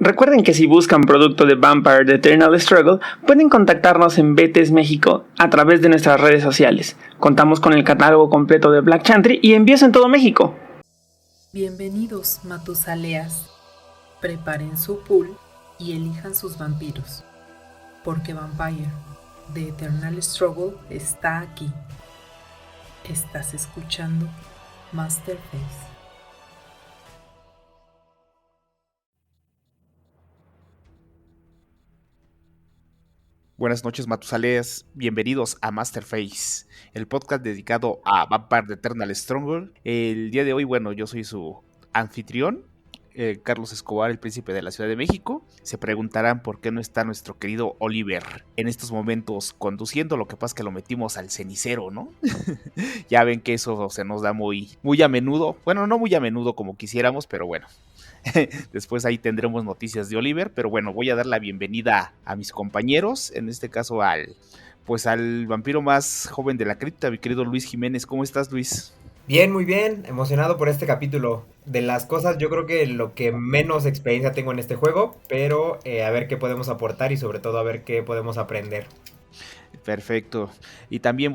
Recuerden que si buscan producto de Vampire The Eternal Struggle, pueden contactarnos en Betes México a través de nuestras redes sociales. Contamos con el catálogo completo de Black Chantry y envíos en todo México. Bienvenidos, Matusaleas. Preparen su pool y elijan sus vampiros, porque Vampire The Eternal Struggle está aquí. Estás escuchando Masterface. Buenas noches, Matusaleas. Bienvenidos a Masterface, el podcast dedicado a Vampire The Eternal Struggle. El día de hoy, yo soy su anfitrión, Carlos Escobar, el príncipe de la Ciudad de México. Se preguntarán por qué no está nuestro querido Oliver en estos momentos conduciendo. Lo que pasa es que lo metimos al cenicero, ¿no? Ya ven que eso se nos da muy a menudo. Bueno, no muy a menudo como quisiéramos, pero bueno. Después ahí tendremos noticias de Oliver, pero bueno, voy a dar la bienvenida a mis compañeros, en este caso al vampiro más joven de la cripta, mi querido Luis Jiménez. ¿Cómo estás, Luis? Bien, muy bien, emocionado por este capítulo. De las cosas, yo creo que lo que menos experiencia tengo en este juego, pero a ver qué podemos aportar y sobre todo a ver qué podemos aprender. Perfecto. Y también,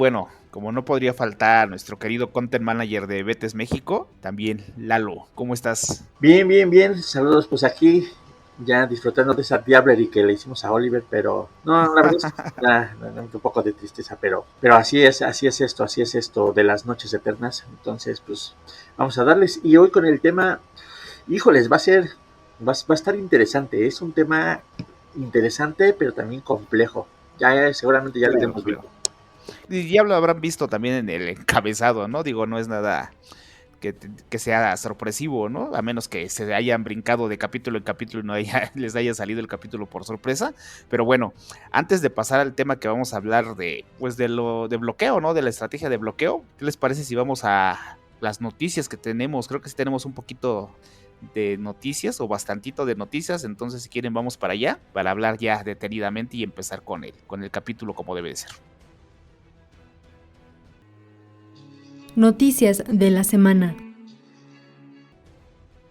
como no podría faltar nuestro querido content manager de Betes México, también Lalo. ¿Cómo estás? Bien. Saludos, pues aquí ya disfrutando de esa Diablerie que le hicimos a Oliver, pero no, la verdad es un poco de tristeza, pero así es esto de las noches eternas. Entonces, pues vamos a darles. Y hoy con el tema, híjoles, va a estar interesante. Es un tema interesante, pero también complejo. Seguramente ya lo hemos visto. Y ya lo habrán visto también en el encabezado, ¿no? Digo, no es nada que sea sorpresivo, ¿no? A menos que se hayan brincado de capítulo en capítulo y no les haya salido el capítulo por sorpresa. Pero bueno, antes de pasar al tema que vamos a hablar de bloqueo, ¿no? De la estrategia de bloqueo, ¿qué les parece si vamos a las noticias que tenemos? Creo que sí tenemos un poquito de noticias o bastantito de noticias, entonces si quieren vamos para allá para hablar ya detenidamente y empezar con el capítulo como debe de ser. Noticias de la semana.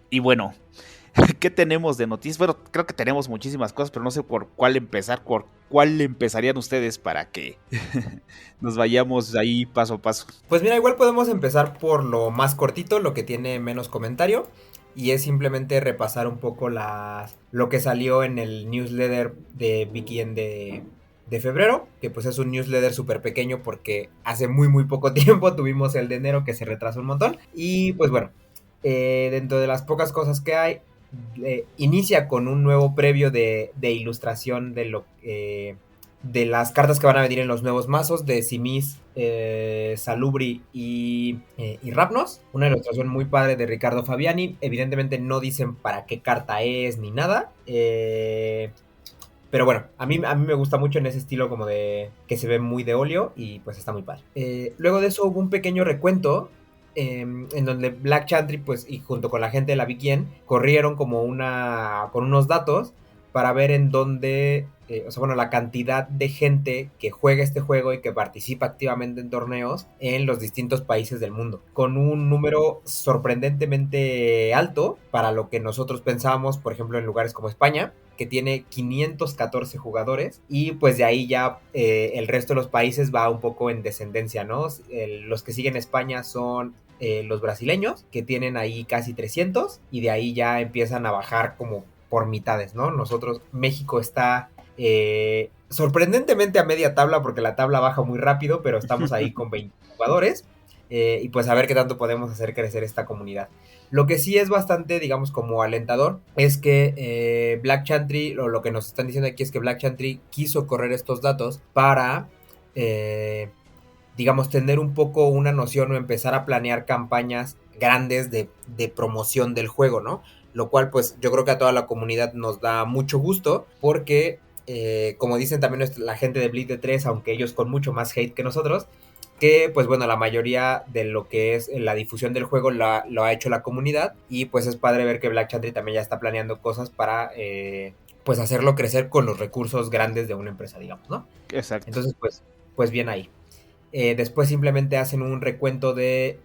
Y bueno, ¿qué tenemos de noticias? Bueno, creo que tenemos muchísimas cosas, pero no sé por cuál empezar. ¿Por cuál empezarían ustedes para que nos vayamos ahí paso a paso? Pues mira, igual podemos empezar por lo más cortito, lo que tiene menos comentario. Y es simplemente repasar un poco lo que salió en el newsletter de BKN de febrero, que pues es un newsletter súper pequeño porque hace muy poco tiempo tuvimos el de enero que se retrasó un montón. Y pues bueno, dentro de las pocas cosas que hay, inicia con un nuevo previo de ilustración de las cartas que van a venir en los nuevos mazos de Simis, Salubri y Rapnos. Una ilustración muy padre de Ricardo Fabiani. Evidentemente no dicen para qué carta es ni nada. Pero bueno, a mí me gusta mucho en ese estilo como de que se ve muy de óleo y pues está muy padre. Luego de eso hubo un pequeño recuento en donde Black Chantry pues y junto con la gente de la BKN corrieron como con unos datos para ver en dónde, la cantidad de gente que juega este juego y que participa activamente en torneos en los distintos países del mundo, con un número sorprendentemente alto para lo que nosotros pensábamos, por ejemplo, en lugares como España, que tiene 514 jugadores, y pues de ahí ya el resto de los países va un poco en descendencia, ¿no? Los que siguen España son los brasileños, que tienen ahí casi 300, y de ahí ya empiezan a bajar como por mitades, ¿no? México está sorprendentemente a media tabla, porque la tabla baja muy rápido, pero estamos ahí con 20 jugadores, y pues a ver qué tanto podemos hacer crecer esta comunidad. Lo que sí es bastante, digamos, como alentador, es que Black Chantry, o lo que nos están diciendo aquí es que Black Chantry quiso correr estos datos para, digamos, tener un poco una noción o empezar a planear campañas grandes de promoción del juego, ¿no? Lo cual, pues, yo creo que a toda la comunidad nos da mucho gusto, porque, como dicen también la gente de Bleed the 3, aunque ellos con mucho más hate que nosotros, que pues bueno, la mayoría de lo que es la difusión del juego lo ha hecho la comunidad, y pues es padre ver que Black Chantry también ya está planeando cosas para pues hacerlo crecer con los recursos grandes de una empresa, digamos, ¿no? Exacto. Entonces pues bien ahí. Después simplemente hacen un recuento de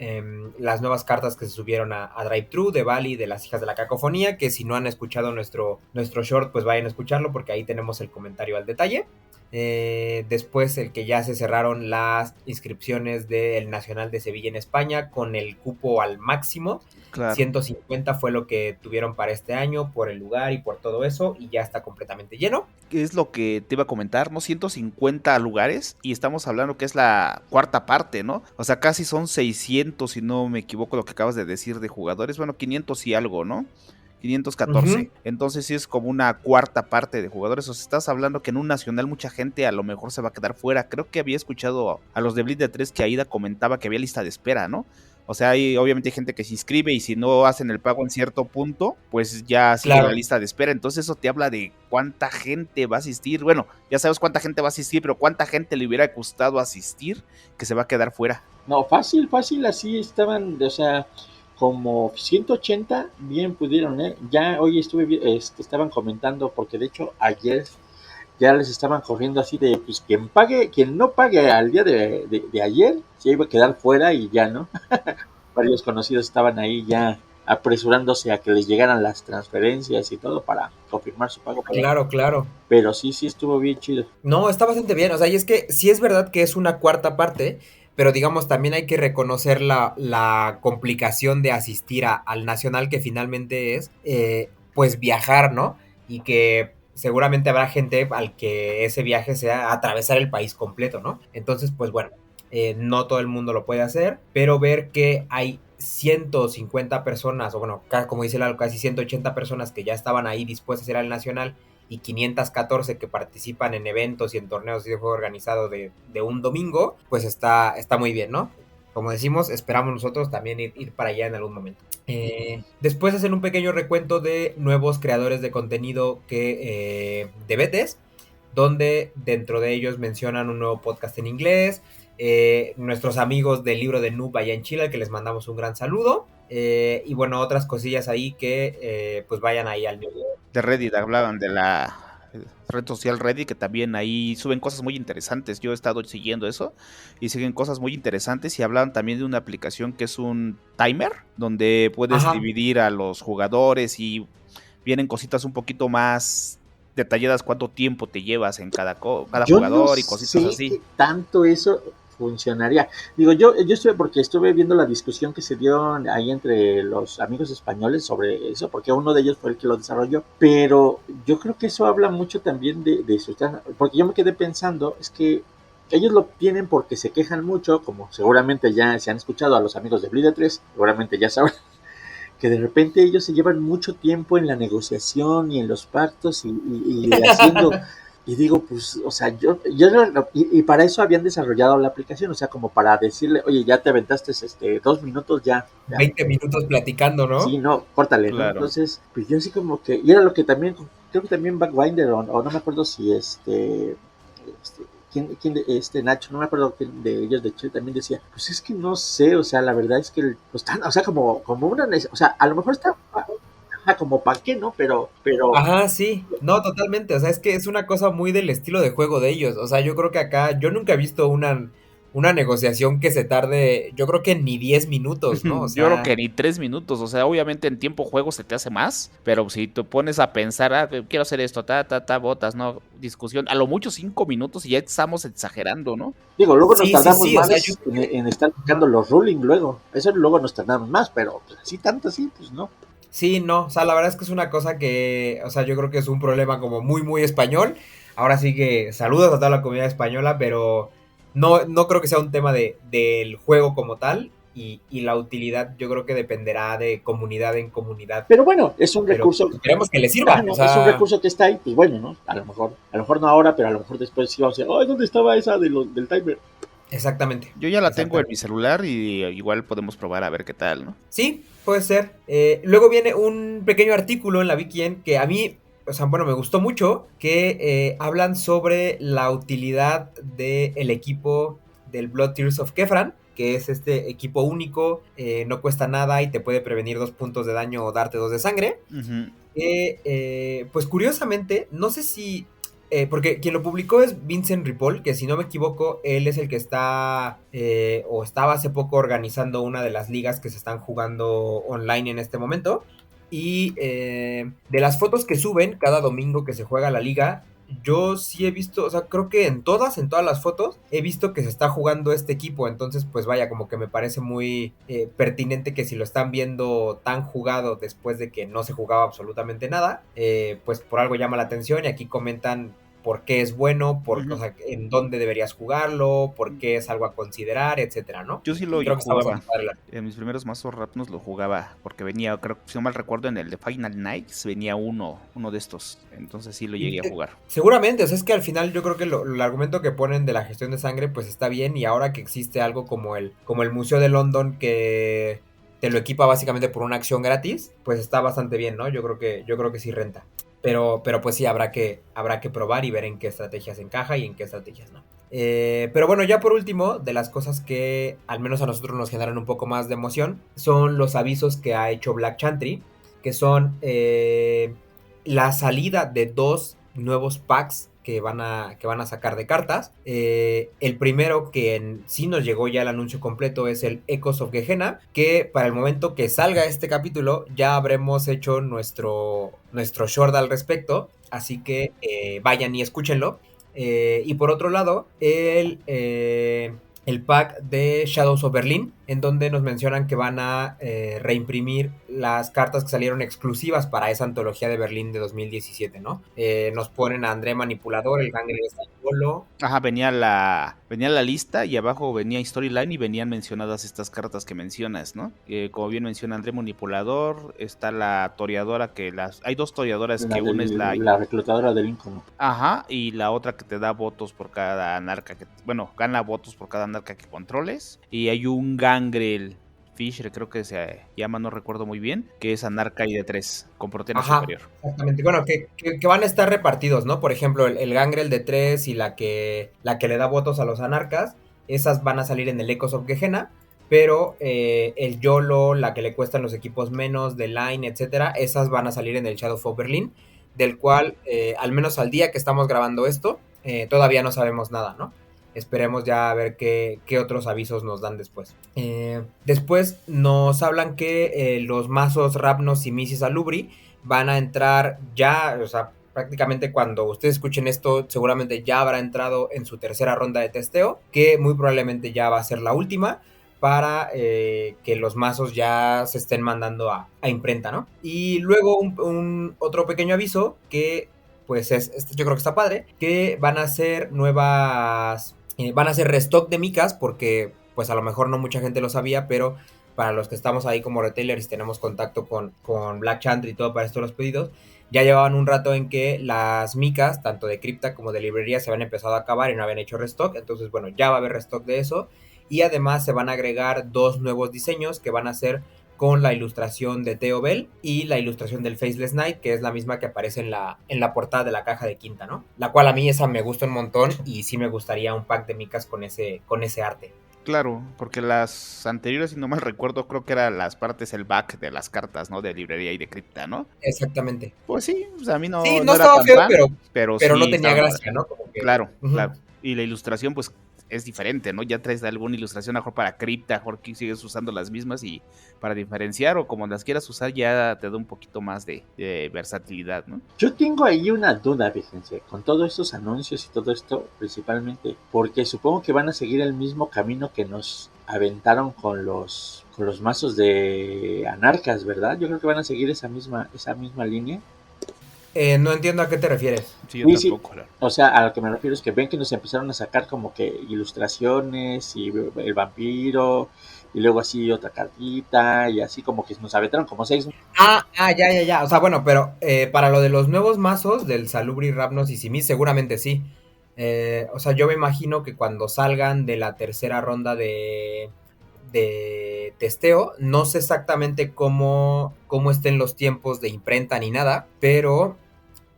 las nuevas cartas que se subieron a Drive-Thru, de Bali, de las Hijas de la Cacofonía, que si no han escuchado nuestro short, pues vayan a escucharlo porque ahí tenemos el comentario al detalle. Después el que ya se cerraron las inscripciones del Nacional de Sevilla en España con el cupo al máximo. Claro. 150 fue lo que tuvieron para este año por el lugar y por todo eso, y ya está completamente lleno. Es lo que te iba a comentar, ¿no? 150 lugares y estamos hablando que es la cuarta parte, ¿no? O sea, casi son 600, si no me equivoco lo que acabas de decir de jugadores. Bueno, 500 y algo, ¿no? 514. Entonces sí es como una cuarta parte de jugadores. O sea, estás hablando que en un nacional mucha gente a lo mejor se va a quedar fuera. Creo que había escuchado a los de Blitz de 3 que Aida comentaba que había lista de espera, ¿no? O sea, obviamente hay gente que se inscribe y si no hacen el pago en cierto punto, pues ya sigue la lista de espera. Entonces eso te habla de cuánta gente va a asistir. Bueno, ya sabes cuánta gente va a asistir, pero cuánta gente le hubiera costado asistir que se va a quedar fuera. No, fácil, así estaban, o sea, como 180 bien pudieron, ¿eh? Ya hoy estaban comentando, porque de hecho ayer ya les estaban corriendo así de, pues quien no pague al día de ayer, se iba a quedar fuera y ya, ¿no? Varios conocidos estaban ahí ya apresurándose a que les llegaran las transferencias y todo para confirmar su pago. Claro. Pero sí estuvo bien chido. No, está bastante bien, o sea, y es que sí es verdad que es una cuarta parte, pero digamos también hay que reconocer la complicación de asistir al Nacional, que finalmente es, pues viajar, ¿no? Y que seguramente habrá gente al que ese viaje sea atravesar el país completo, ¿no? Entonces, pues bueno, no todo el mundo lo puede hacer, pero ver que hay 150 personas, o bueno, como dice Lalo, casi 180 personas que ya estaban ahí dispuestas a ir al Nacional y 514 que participan en eventos y en torneos de juego organizado de un domingo, pues está muy bien, ¿no? Como decimos, esperamos nosotros también ir para allá en algún momento. Después hacen un pequeño recuento de nuevos creadores de contenido de BTS, donde dentro de ellos mencionan un nuevo podcast en inglés, nuestros amigos del libro de Noob allá en Chile, que les mandamos un gran saludo, y bueno, otras cosillas ahí que pues vayan ahí al nivel. De Reddit hablaban de la red social Reddit, que también ahí suben cosas muy interesantes. Yo he estado siguiendo eso y siguen cosas muy interesantes y hablan también de una aplicación que es un timer, donde puedes dividir a los jugadores y vienen cositas un poquito más detalladas, cuánto tiempo te llevas en cada jugador y cositas así. Que tanto eso funcionaría. Digo, yo estuve viendo la discusión que se dio ahí entre los amigos españoles sobre eso, porque uno de ellos fue el que lo desarrolló, pero yo creo que eso habla mucho también de su, porque yo me quedé pensando, es que ellos lo tienen porque se quejan mucho, como seguramente ya se han escuchado a los amigos de Blitz 3, seguramente ya saben, que de repente ellos se llevan mucho tiempo en la negociación y en los pactos y haciendo... Y digo, pues, o sea, y para eso habían desarrollado la aplicación, o sea, como para decirle, oye, ya te aventaste 2 minutos, ya 20 minutos platicando, ¿no? Sí, no, córtale, claro. ¿no? Entonces, pues yo así como que, y era lo que también, creo que también Backbinder, o no me acuerdo si Nacho, no me acuerdo quién de ellos de Chile también decía, pues es que no sé, o sea, la verdad es que, pues, o sea, como una, o sea, a lo mejor está... como para qué, ¿no? Pero... Ajá, sí, no, totalmente, o sea, es que es una cosa muy del estilo de juego de ellos, o sea, yo creo que acá, yo nunca he visto una negociación que se tarde, yo creo que ni 10 minutos, ¿no? O sea, yo creo que ni 3 minutos, o sea, obviamente en tiempo juego se te hace más, pero si te pones a pensar, quiero hacer esto, botas, ¿no? Discusión, a lo mucho 5 minutos y ya estamos exagerando, ¿no? Digo, luego nos tardamos más, o sea, en estar buscando los ruling luego, eso luego nos tardamos más, pero pues, así tanto así, pues no. Sí, no, o sea, la verdad es que es una cosa que, o sea, yo creo que es un problema como muy, muy español. Ahora sí que saludos a toda la comunidad española, pero no creo que sea un tema del juego como tal. Y la utilidad yo creo que dependerá de comunidad en comunidad. Pero bueno, es un recurso. Esperemos que le sirva. No, o sea, es un recurso que está ahí, pues bueno, ¿no? A lo mejor no ahora, pero a lo mejor después sí vamos a decir, ¡ay, ¿dónde estaba esa del timer? Exactamente. Yo ya la tengo en mi celular y igual podemos probar a ver qué tal, ¿no? Sí, puede ser. Luego viene un pequeño artículo en la Wikien que a mí, o sea, bueno, me gustó mucho, que hablan sobre la utilidad del equipo del Blood Tears of Kefran, que es este equipo único, no cuesta nada y te puede prevenir 2 puntos de daño o darte 2 de sangre. Uh-huh. Pues curiosamente, no sé si porque quien lo publicó es Vincent Ripoll, que si no me equivoco, él es el que está o estaba hace poco organizando una de las ligas que se están jugando online en este momento. Y de las fotos que suben cada domingo que se juega la liga, yo sí he visto, o sea, creo que en todas las fotos, he visto que se está jugando este equipo. Entonces, pues vaya, como que me parece muy pertinente que si lo están viendo tan jugado después de que no se jugaba absolutamente nada, pues por algo llama la atención y aquí comentan por qué es bueno, o sea, en dónde deberías jugarlo, por qué es algo a considerar, etcétera, ¿no? Yo sí lo Creo que está jugaba. bastante padre En mis primeros mazos Rapnos lo jugaba porque venía, creo que si no mal recuerdo, en el de Final Nights venía uno de estos. Entonces sí lo llegué a jugar. Seguramente, o sea, es que al final yo creo que el argumento que ponen de la gestión de sangre pues está bien, y ahora que existe algo como el Museo de London que te lo equipa básicamente por una acción gratis, pues está bastante bien, ¿no? Yo creo que sí renta. Pero pues sí, habrá que probar y ver en qué estrategias encaja y en qué estrategias no. Pero bueno, ya por último, de las cosas que al menos a nosotros nos generan un poco más de emoción, son los avisos que ha hecho Black Chantry, que son la salida de 2 nuevos packs que van a sacar de cartas. El primero que sí nos llegó ya el anuncio completo es el Echoes of Gehenna, que para el momento que salga este capítulo ya habremos hecho nuestro short al respecto, así que vayan y escúchenlo. Y por otro lado, el pack de Shadows of Berlin, en donde nos mencionan que van a reimprimir las cartas que salieron exclusivas para esa antología de Berlín de 2017, ¿no? Nos ponen a André Manipulador, el Gangrel de Santolo. Ajá, venía la lista y abajo venía Storyline y venían mencionadas estas cartas que mencionas, ¿no? Como bien menciona André Manipulador, está la Toreadora, hay 2 Toreadoras, que una es la reclutadora del Lincoln. Ajá, y la otra que te da votos por cada anarca gana votos por cada anarca que controles. Y hay un Gangrel Fisher, creo que se llama, no recuerdo muy bien, que es anarca y de 3, con proteína superior. Exactamente, bueno, que van a estar repartidos, ¿no? Por ejemplo, el Gangrel de 3 y la que le da votos a los anarcas, esas van a salir en el Echoes of Gehenna, pero el YOLO, la que le cuestan los equipos menos, de Line, etcétera, esas van a salir en el Shadow of Berlin, del cual, al menos al día que estamos grabando esto, todavía no sabemos nada, ¿no? Esperemos ya a ver qué otros avisos nos dan después. Después nos hablan que los mazos Rapnos y Misi Salubri van a entrar ya, o sea, prácticamente cuando ustedes escuchen esto, seguramente ya habrá entrado en su tercera ronda de testeo, que muy probablemente ya va a ser la última, para que los mazos ya se estén mandando a imprenta, ¿no? Y luego un otro pequeño aviso que pues yo creo que está padre, que van a ser nuevas, van a ser restock de micas, porque pues a lo mejor no mucha gente lo sabía, pero para los que estamos ahí como retailers y tenemos contacto con Black Chantry y todo para estos los pedidos, ya llevaban un rato en que las micas, tanto de cripta como de librería, se habían empezado a acabar y no habían hecho restock. Entonces, bueno, ya va a haber restock de eso. Y además se van a agregar 2 nuevos diseños que van a ser con la ilustración de Theo Bell y la ilustración del Faceless Knight, que es la misma que aparece en la portada de la caja de quinta, ¿no? La cual a mí esa me gusta un montón y sí me gustaría un pack de micas con ese arte. Claro, porque las anteriores, si no mal recuerdo, creo que eran las partes, el back de las cartas, ¿no? De librería y de cripta, ¿no? Exactamente. Pues sí, o sea, a mí no, sí, no no estaba era tan feo, fan, pero sí no tenía estaba gracia, ¿no? Como que, claro, claro. Y la ilustración, pues, es diferente, ¿no? Ya traes alguna ilustración mejor para cripta, mejor que sigues usando las mismas y para diferenciar o como las quieras usar ya te da un poquito más de versatilidad, ¿no? Yo tengo ahí una duda, fíjense, con todos estos anuncios y todo esto, principalmente, porque supongo que van a seguir el mismo camino que nos aventaron con los mazos de anarcas, ¿verdad? Yo creo que van a seguir esa misma línea. No entiendo a qué te refieres. Sí, yo tampoco. Sí. O sea, a lo que me refiero es que ven que nos empezaron a sacar como que ilustraciones y el vampiro y luego así otra cartita y así como que nos aventaron como 6. Ya. O sea, bueno, pero para lo de los nuevos mazos del Salubri, Rapnos y Simis, seguramente sí. O sea, yo me imagino que cuando salgan de la tercera ronda de testeo, no sé exactamente cómo estén los tiempos de imprenta ni nada, pero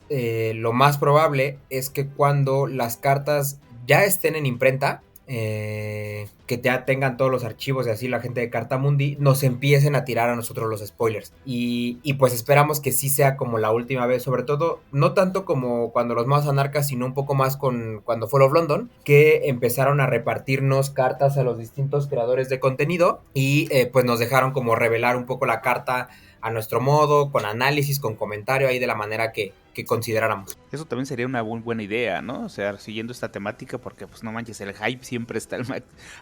lo más probable es que cuando las cartas ya estén en imprenta, que ya tengan todos los archivos y así la gente de Cartamundi nos empiecen a tirar a nosotros los spoilers. Y pues esperamos que sí sea como la última vez, sobre todo, no tanto como cuando los mazos anarcas, sino un poco más con cuando Fall of London, que empezaron a repartirnos cartas a los distintos creadores de contenido y pues nos dejaron como revelar un poco la carta a nuestro modo, con análisis, con comentario ahí de la manera que consideráramos. Eso también sería una muy buena idea, ¿no? O sea, siguiendo esta temática, porque pues no manches, el hype siempre está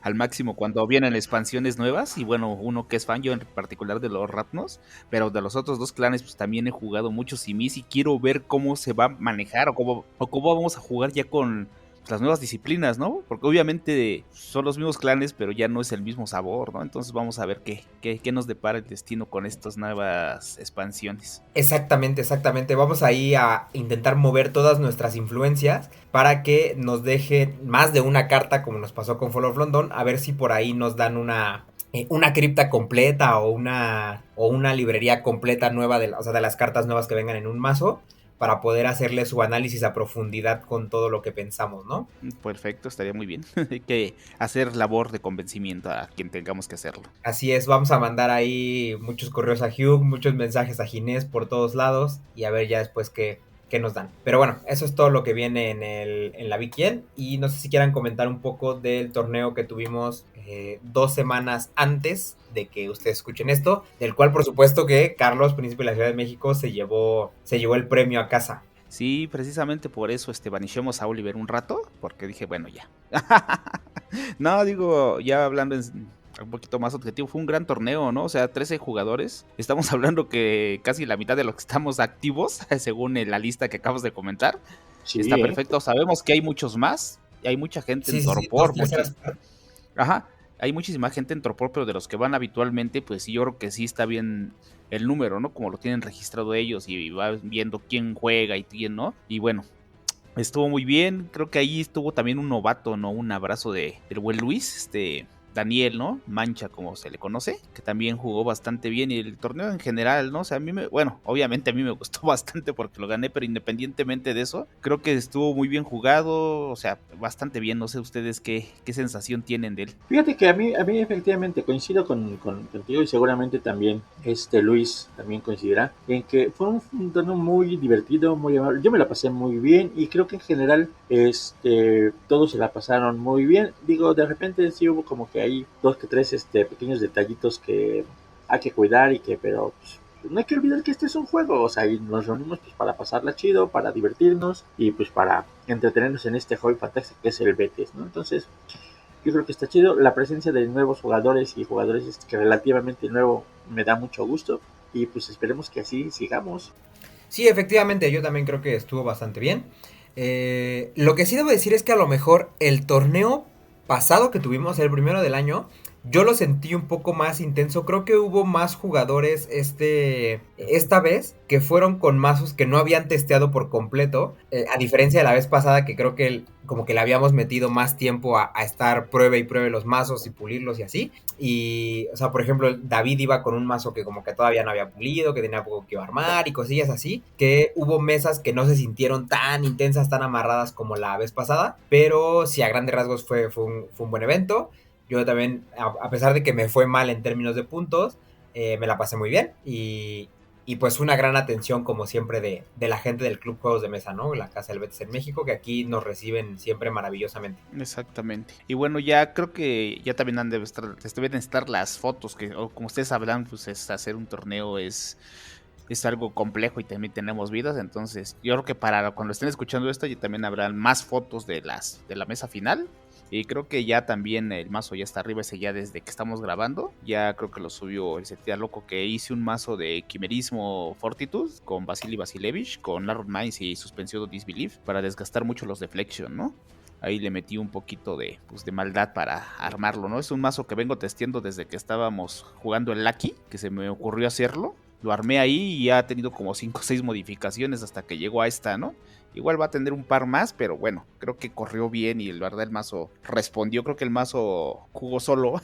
al máximo cuando vienen expansiones nuevas. Y bueno, uno que es fan, yo en particular de los Ratnos, pero de los otros dos clanes, pues también he jugado mucho Simis y quiero ver cómo se va a manejar o cómo vamos a jugar ya con las nuevas disciplinas, ¿no? Porque obviamente son los mismos clanes, pero ya no es el mismo sabor, ¿no? Entonces vamos a ver qué nos depara el destino con estas nuevas expansiones. Exactamente, exactamente. Vamos ahí a intentar mover todas nuestras influencias para que nos deje más de una carta, como nos pasó con Fall of London, a ver si por ahí nos dan una cripta completa o una librería completa nueva, o sea, de las cartas nuevas que vengan en un mazo, para poder hacerle su análisis a profundidad con todo lo que pensamos, ¿no? Perfecto, estaría muy bien. Hay que hacer labor de convencimiento a quien tengamos que hacerlo. Así es, vamos a mandar ahí muchos correos a Hugh, muchos mensajes a Ginés por todos lados y a ver ya después qué nos dan. Pero bueno, eso es todo lo que viene en la Big Yen. Y no sé si quieran comentar un poco del torneo que tuvimos 2 semanas antes de que ustedes escuchen esto, del cual por supuesto que Carlos, príncipe de la Ciudad de México, se llevó el premio a casa. Sí, precisamente por eso banishemos a Oliver un rato, porque dije, bueno, ya. No, digo, ya hablando un poquito más objetivo, fue un gran torneo, ¿no? O sea, 13 jugadores. Estamos hablando que casi la mitad de los que estamos activos, según la lista que acabas de comentar. Sí, Está perfecto. Sabemos que hay muchos más. Hay mucha gente en Torpor. Ajá. Hay muchísima gente en Torpor, pero de los que van habitualmente, pues sí, yo creo que sí está bien el número, ¿no? Como lo tienen registrado ellos y va viendo quién juega y quién no. Y bueno, estuvo muy bien. Creo que ahí estuvo también un novato, ¿no? Un abrazo del buen Luis, Daniel, ¿no? Mancha, como se le conoce, que también jugó bastante bien. Y el torneo en general, ¿no? O sea, bueno, obviamente a mí me gustó bastante porque lo gané, pero independientemente de eso, creo que estuvo muy bien jugado, o sea, bastante bien. No sé ustedes qué sensación tienen de él. Fíjate que a mí efectivamente coincido contigo y seguramente también Luis también coincidirá en que fue un torneo muy divertido, muy amable. Yo me la pasé muy bien y creo que en general todos se la pasaron muy bien. Digo, de repente sí hubo como que hay 2 que 3 pequeños detallitos que hay que cuidar pero pues, no hay que olvidar que este es un juego, o sea, y nos reunimos pues para pasarla chido, para divertirnos y pues para entretenernos en este hobby fantástico que es el Betis, ¿no? Entonces, yo creo que está chido. La presencia de nuevos jugadores y jugadores que relativamente nuevo me da mucho gusto y pues esperemos que así sigamos. Sí, efectivamente, yo también creo que estuvo bastante bien. Lo que sí debo decir es que a lo mejor el torneo pasado que tuvimos, el primero del año, yo lo sentí un poco más intenso. Creo que hubo más jugadores esta vez que fueron con mazos que no habían testeado por completo. A diferencia de la vez pasada que creo que como que le habíamos metido más tiempo a estar pruebe y pruebe los mazos y pulirlos y así. Y, o sea, por ejemplo, David iba con un mazo que como que todavía no había pulido, que tenía poco que armar y cosillas así. Que hubo mesas que no se sintieron tan intensas, tan amarradas como la vez pasada. Pero sí, a grandes rasgos fue un buen evento. Yo también, a pesar de que me fue mal en términos de puntos, me la pasé muy bien y pues una gran atención como siempre de la gente del Club Juegos de Mesa, ¿no? La Casa del Betis en México, que aquí nos reciben siempre maravillosamente. Exactamente. Y bueno, ya creo que ya también deben estar las fotos, que como ustedes hablan, pues hacer un torneo es algo complejo y también tenemos vidas, entonces yo creo que para cuando estén escuchando esto ya también habrán más fotos de la mesa final. Y creo que ya también el mazo ya está arriba, ese ya desde que estamos grabando. Ya creo que lo subió el Setía Loco, que hice un mazo de Quimerismo Fortitude con Vasily Vasilevich, con Narrow Minds y Suspensión de Disbelief para desgastar mucho los Deflection, ¿no? Ahí le metí un poquito de maldad para armarlo, ¿no? Es un mazo que vengo testeando desde que estábamos jugando el Lucky, que se me ocurrió hacerlo. lo armé ahí y ha tenido como 5 o 6 modificaciones hasta que llegó a esta, ¿no? Igual va a tener un par más, pero bueno, creo que corrió bien y la verdad el mazo respondió, creo que el mazo jugó solo,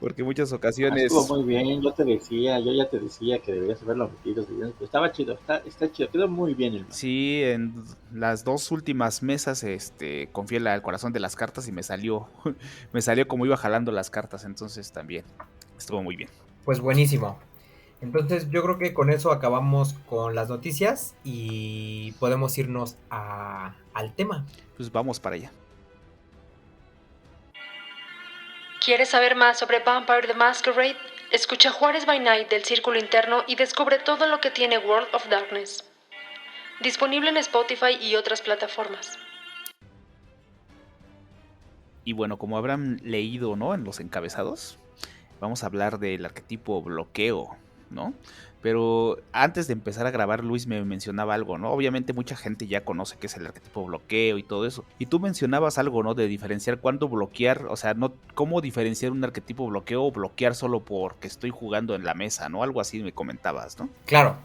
porque muchas Estuvo ocasiones... muy bien, yo ya te decía que deberías haberlo metido. Estaba chido, está chido, quedó muy bien el mazo. Sí, en las 2 últimas mesas confié al corazón de las cartas y me salió, me salió como iba jalando las cartas, entonces también estuvo muy bien. Pues buenísimo. Entonces yo creo que con eso acabamos con las noticias y podemos irnos al tema. Pues vamos para allá. ¿Quieres saber más sobre Vampire the Masquerade? Escucha Juárez by Night del Círculo Interno y descubre todo lo que tiene World of Darkness. Disponible en Spotify y otras plataformas. Y bueno, como habrán leído, ¿no? En los encabezados, vamos a hablar del arquetipo bloqueo, ¿no? Pero antes de empezar a grabar, Luis me mencionaba algo, ¿no? Obviamente mucha gente ya conoce qué es el arquetipo bloqueo y todo eso. Y tú mencionabas algo, ¿no? De diferenciar cuándo bloquear, o sea, no cómo diferenciar un arquetipo bloqueo o bloquear solo porque estoy jugando en la mesa, ¿no? Algo así me comentabas, ¿no? Claro.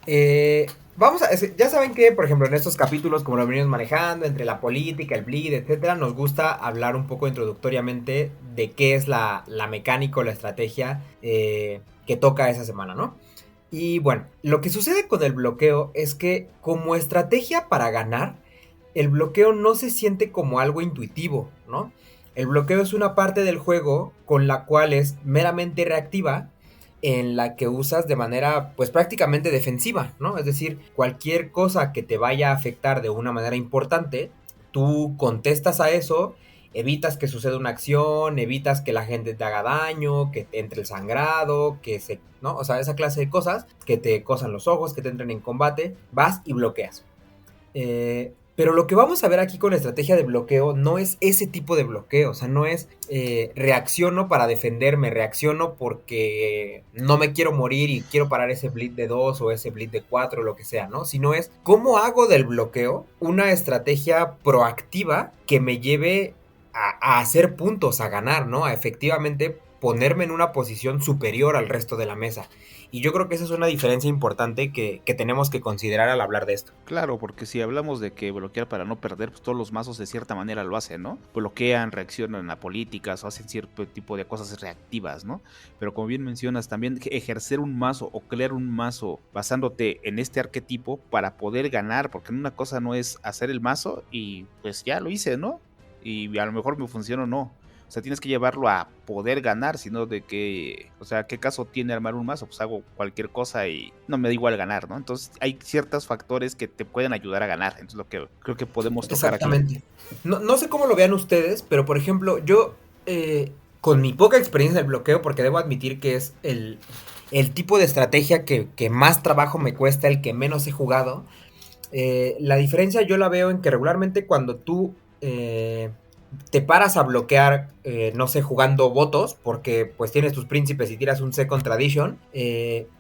Ya saben que, por ejemplo, en estos capítulos, como lo venimos manejando, entre la política, el bleed, etcétera, nos gusta hablar un poco introductoriamente de qué es la mecánica o la estrategia que toca esa semana, ¿no? Y bueno, lo que sucede con el bloqueo es que como estrategia para ganar, el bloqueo no se siente como algo intuitivo, ¿no? El bloqueo es una parte del juego con la cual es meramente reactiva, en la que usas de manera pues prácticamente defensiva, ¿no? Es decir, cualquier cosa que te vaya a afectar de una manera importante, tú contestas a eso, evitas que suceda una acción, evitas que la gente te haga daño, que te entre el sangrado, ¿no? O sea, esa clase de cosas, que te cosan los ojos, que te entren en combate, vas y bloqueas. Pero lo que vamos a ver aquí con la estrategia de bloqueo no es ese tipo de bloqueo, o sea, no es reacciono para defenderme, reacciono porque no me quiero morir y quiero parar ese bleed de 2 o ese bleed de 4 o lo que sea, ¿no? Sino es cómo hago del bloqueo una estrategia proactiva que me lleve a hacer puntos, a ganar, ¿no? A efectivamente ponerme en una posición superior al resto de la mesa. Y yo creo que esa es una diferencia importante que tenemos que considerar al hablar de esto. Claro, porque si hablamos de que bloquear para no perder, pues todos los mazos de cierta manera lo hacen, ¿no? Bloquean, reaccionan a políticas o hacen cierto tipo de cosas reactivas, ¿no? Pero como bien mencionas, también ejercer un mazo o crear un mazo basándote en este arquetipo para poder ganar, porque una cosa no es hacer el mazo y pues ya lo hice, ¿no? Y a lo mejor me funciona o no. O sea, tienes que llevarlo a poder ganar, sino de que, o sea, ¿qué caso tiene armar un mazo? Pues hago cualquier cosa y no me da igual ganar, ¿no? Entonces hay ciertos factores que te pueden ayudar a ganar. Entonces lo que creo que podemos tocar Exactamente. aquí. No sé cómo lo vean ustedes, pero por ejemplo, yo con mi poca experiencia del bloqueo, porque debo admitir que es el tipo de estrategia que más trabajo me cuesta, el que menos he jugado, la diferencia yo la veo en que regularmente cuando tú te paras a bloquear, no sé, jugando votos, porque pues tienes tus príncipes y tiras un Second Tradition,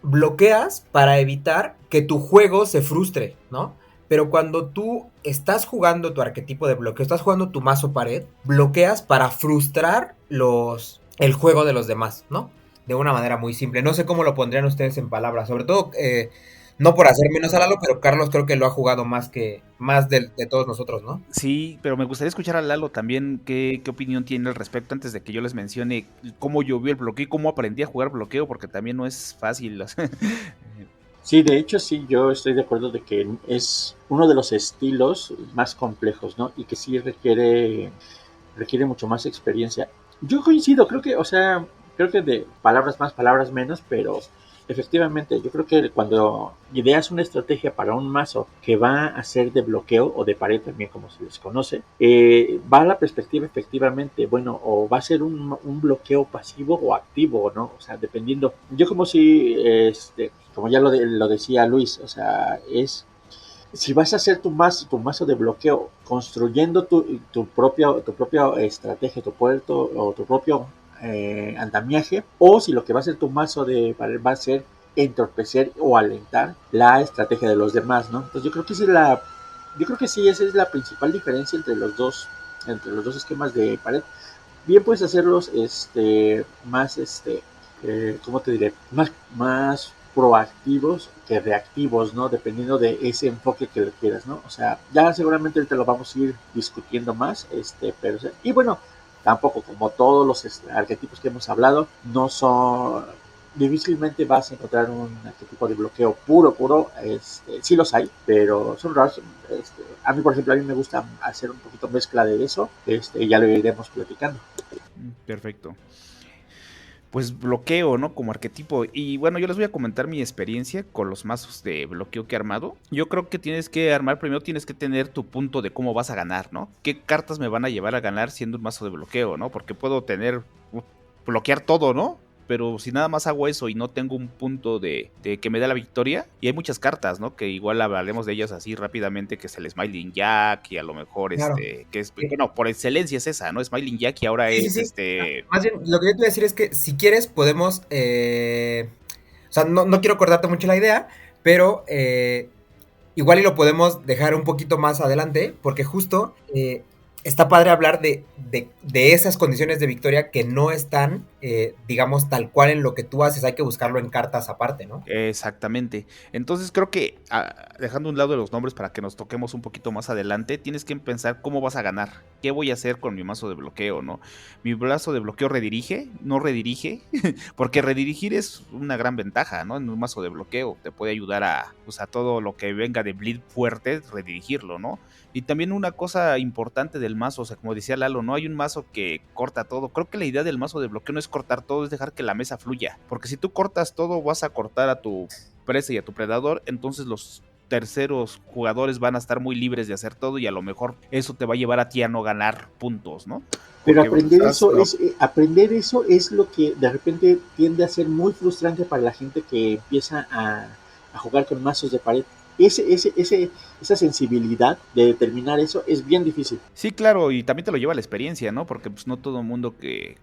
bloqueas para evitar que tu juego se frustre, ¿no? Pero cuando tú estás jugando tu arquetipo de bloqueo, estás jugando tu mazo pared, bloqueas para frustrar el juego de los demás, ¿no? De una manera muy simple. No sé cómo lo pondrían ustedes en palabras, sobre todo... no por hacer menos a Lalo, pero Carlos creo que lo ha jugado más de todos nosotros, ¿no? Sí, pero me gustaría escuchar a Lalo también qué opinión tiene al respecto antes de que yo les mencione cómo yo vi el bloqueo y cómo aprendí a jugar bloqueo, porque también no es fácil. Sí, de hecho sí, yo estoy de acuerdo de que es uno de los estilos más complejos, ¿no? Y que sí requiere mucho más experiencia. Yo coincido, creo que de palabras más, palabras menos, pero efectivamente, yo creo que cuando ideas una estrategia para un mazo que va a ser de bloqueo o de pared también, como se les conoce, va a la perspectiva efectivamente, bueno, o va a ser un bloqueo pasivo o activo, ¿no? O sea, dependiendo. Yo como ya lo decía Luis, o sea, si vas a hacer tu mazo de bloqueo construyendo tu propia estrategia, tu puerto o tu propio andamiaje, o si lo que va a ser tu mazo de pared va a ser entorpecer o alentar la estrategia de los demás, ¿no? Entonces yo creo que sí, esa es la principal diferencia entre los dos esquemas de pared. Bien puedes hacerlos más ¿cómo te diré? Más proactivos que reactivos, ¿no? Dependiendo de ese enfoque que le quieras, ¿no? O sea, ya seguramente te lo vamos a ir discutiendo más, pero, y bueno, tampoco como todos los arquetipos que hemos hablado, no son, difícilmente vas a encontrar un arquetipo de bloqueo puro, sí los hay, pero son raros. A mí, por ejemplo, a mí me gusta hacer un poquito mezcla de eso, y ya lo iremos platicando. Perfecto. Pues bloqueo, ¿no? Como arquetipo. Y bueno, yo les voy a comentar mi experiencia con los mazos de bloqueo que he armado. Yo creo que tienes que armar, primero tienes que tener tu punto de cómo vas a ganar, ¿no? ¿Qué cartas me van a llevar a ganar siendo un mazo de bloqueo, ¿no? Porque puedo bloquear todo, ¿no? Pero si nada más hago eso y no tengo un punto de que me da la victoria, y hay muchas cartas, ¿no? Que igual hablaremos de ellas así rápidamente, que es el Smiling Jack, y a lo mejor Claro. que es, bueno, por excelencia es esa, ¿no? Smiling Jack, y ahora Sí, es sí, sí. Más bien, lo que yo te voy a decir es que si quieres podemos, o sea, no quiero cortarte mucho la idea, pero igual y lo podemos dejar un poquito más adelante, porque justo está padre hablar de esas condiciones de victoria que no están, digamos, tal cual en lo que tú haces, hay que buscarlo en cartas aparte, ¿no? Exactamente. Entonces creo que dejando a un lado los nombres para que nos toquemos un poquito más adelante, tienes que pensar cómo vas a ganar. ¿Qué voy a hacer con mi mazo de bloqueo, no? Mi mazo de bloqueo redirige, no redirige, porque redirigir es una gran ventaja, ¿no? En un mazo de bloqueo te puede ayudar a, pues, a todo lo que venga de bleed fuerte, redirigirlo, ¿no? Y también una cosa importante del mazo, o sea, como decía Lalo, no hay un mazo que corta todo. Creo que la idea del mazo de bloqueo no es cortar todo, es dejar que la mesa fluya. Porque si tú cortas todo, vas a cortar a tu presa y a tu predador, entonces los terceros jugadores van a estar muy libres de hacer todo y a lo mejor eso te va a llevar a ti a no ganar puntos, ¿no? Pero Porque aprender eso es lo que de repente tiende a ser muy frustrante para la gente que empieza a jugar con mazos de pared. Esa sensibilidad de determinar eso es bien difícil. Sí, claro, y también te lo lleva la experiencia, ¿no? Porque pues no todo el mundo que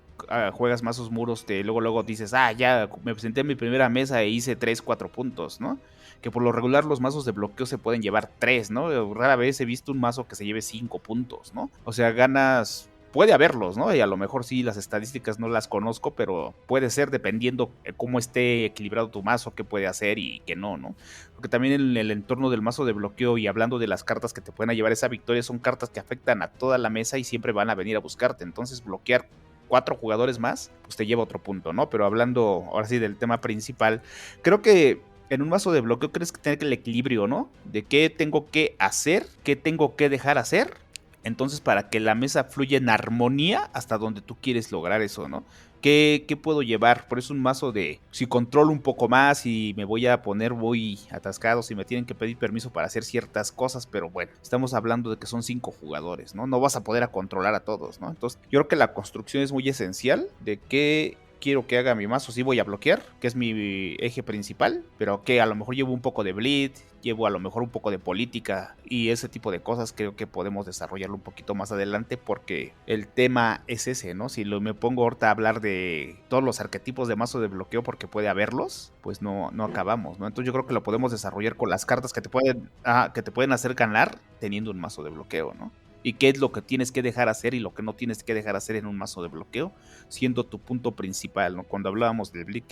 juegas mazos muros, luego dices, ya me presenté en mi primera mesa e hice 3, 4 puntos, ¿no? Que por lo regular los mazos de bloqueo se pueden llevar 3, ¿no? Rara vez he visto un mazo que se lleve 5 puntos, ¿no? O sea, ganas... Puede haberlos, ¿no? Y a lo mejor sí, las estadísticas no las conozco, pero puede ser dependiendo cómo esté equilibrado tu mazo, qué puede hacer y qué no, ¿no? Porque también en el entorno del mazo de bloqueo y hablando de las cartas que te pueden llevar esa victoria, son cartas que afectan a toda la mesa y siempre van a venir a buscarte. Entonces bloquear 4 jugadores más, pues te lleva otro punto, ¿no? Pero hablando ahora sí del tema principal, creo que en un mazo de bloqueo tienes que tener el equilibrio, ¿no? De qué tengo que hacer, qué tengo que dejar hacer. Entonces, para que la mesa fluya en armonía hasta donde tú quieres lograr eso, ¿no? ¿Qué puedo llevar? Por eso un mazo de, si controlo un poco más y me voy a poner muy atascado, si me tienen que pedir permiso para hacer ciertas cosas, pero bueno, estamos hablando de que son 5 jugadores, ¿no? No vas a poder controlar a todos, ¿no? Entonces, yo creo que la construcción es muy esencial de qué quiero que haga mi mazo. Sí voy a bloquear, que es mi eje principal, pero que a lo mejor llevo un poco de bleed, llevo a lo mejor un poco de política y ese tipo de cosas. Creo que podemos desarrollarlo un poquito más adelante porque el tema es ese, ¿no? Si me pongo ahorita a hablar de todos los arquetipos de mazo de bloqueo porque puede haberlos, pues no acabamos, ¿no? Entonces yo creo que lo podemos desarrollar con las cartas que te pueden hacer ganar teniendo un mazo de bloqueo, ¿no? Y qué es lo que tienes que dejar hacer y lo que no tienes que dejar hacer en un mazo de bloqueo, siendo tu punto principal, ¿no? Cuando hablábamos del bleed,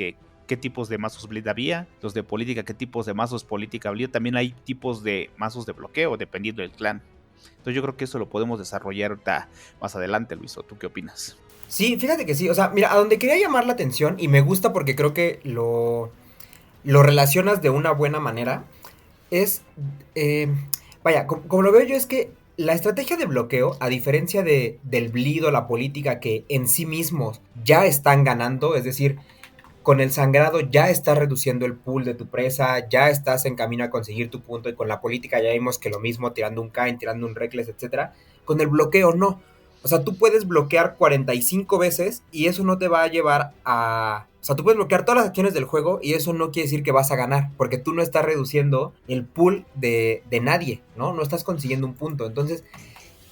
qué tipos de mazos bleed había, los de política, qué tipos de mazos política había, también hay tipos de mazos de bloqueo, dependiendo del clan. Entonces yo creo que eso lo podemos desarrollar ahorita más adelante, Luis, ¿o tú qué opinas? Sí, fíjate que sí, o sea, mira, a donde quería llamar la atención, y me gusta porque creo que lo relacionas de una buena manera, es, vaya, como lo veo yo es que la estrategia de bloqueo, a diferencia del bleed o la política que en sí mismos ya están ganando, es decir, con el sangrado ya estás reduciendo el pool de tu presa, ya estás en camino a conseguir tu punto, y con la política ya vimos que lo mismo, tirando un Kain, tirando un Reckless, etcétera. Con el bloqueo no. O sea, tú puedes bloquear 45 veces y eso no te va a llevar a... O sea, tú puedes bloquear todas las acciones del juego y eso no quiere decir que vas a ganar, porque tú no estás reduciendo el pool de nadie, ¿no? No estás consiguiendo un punto. Entonces,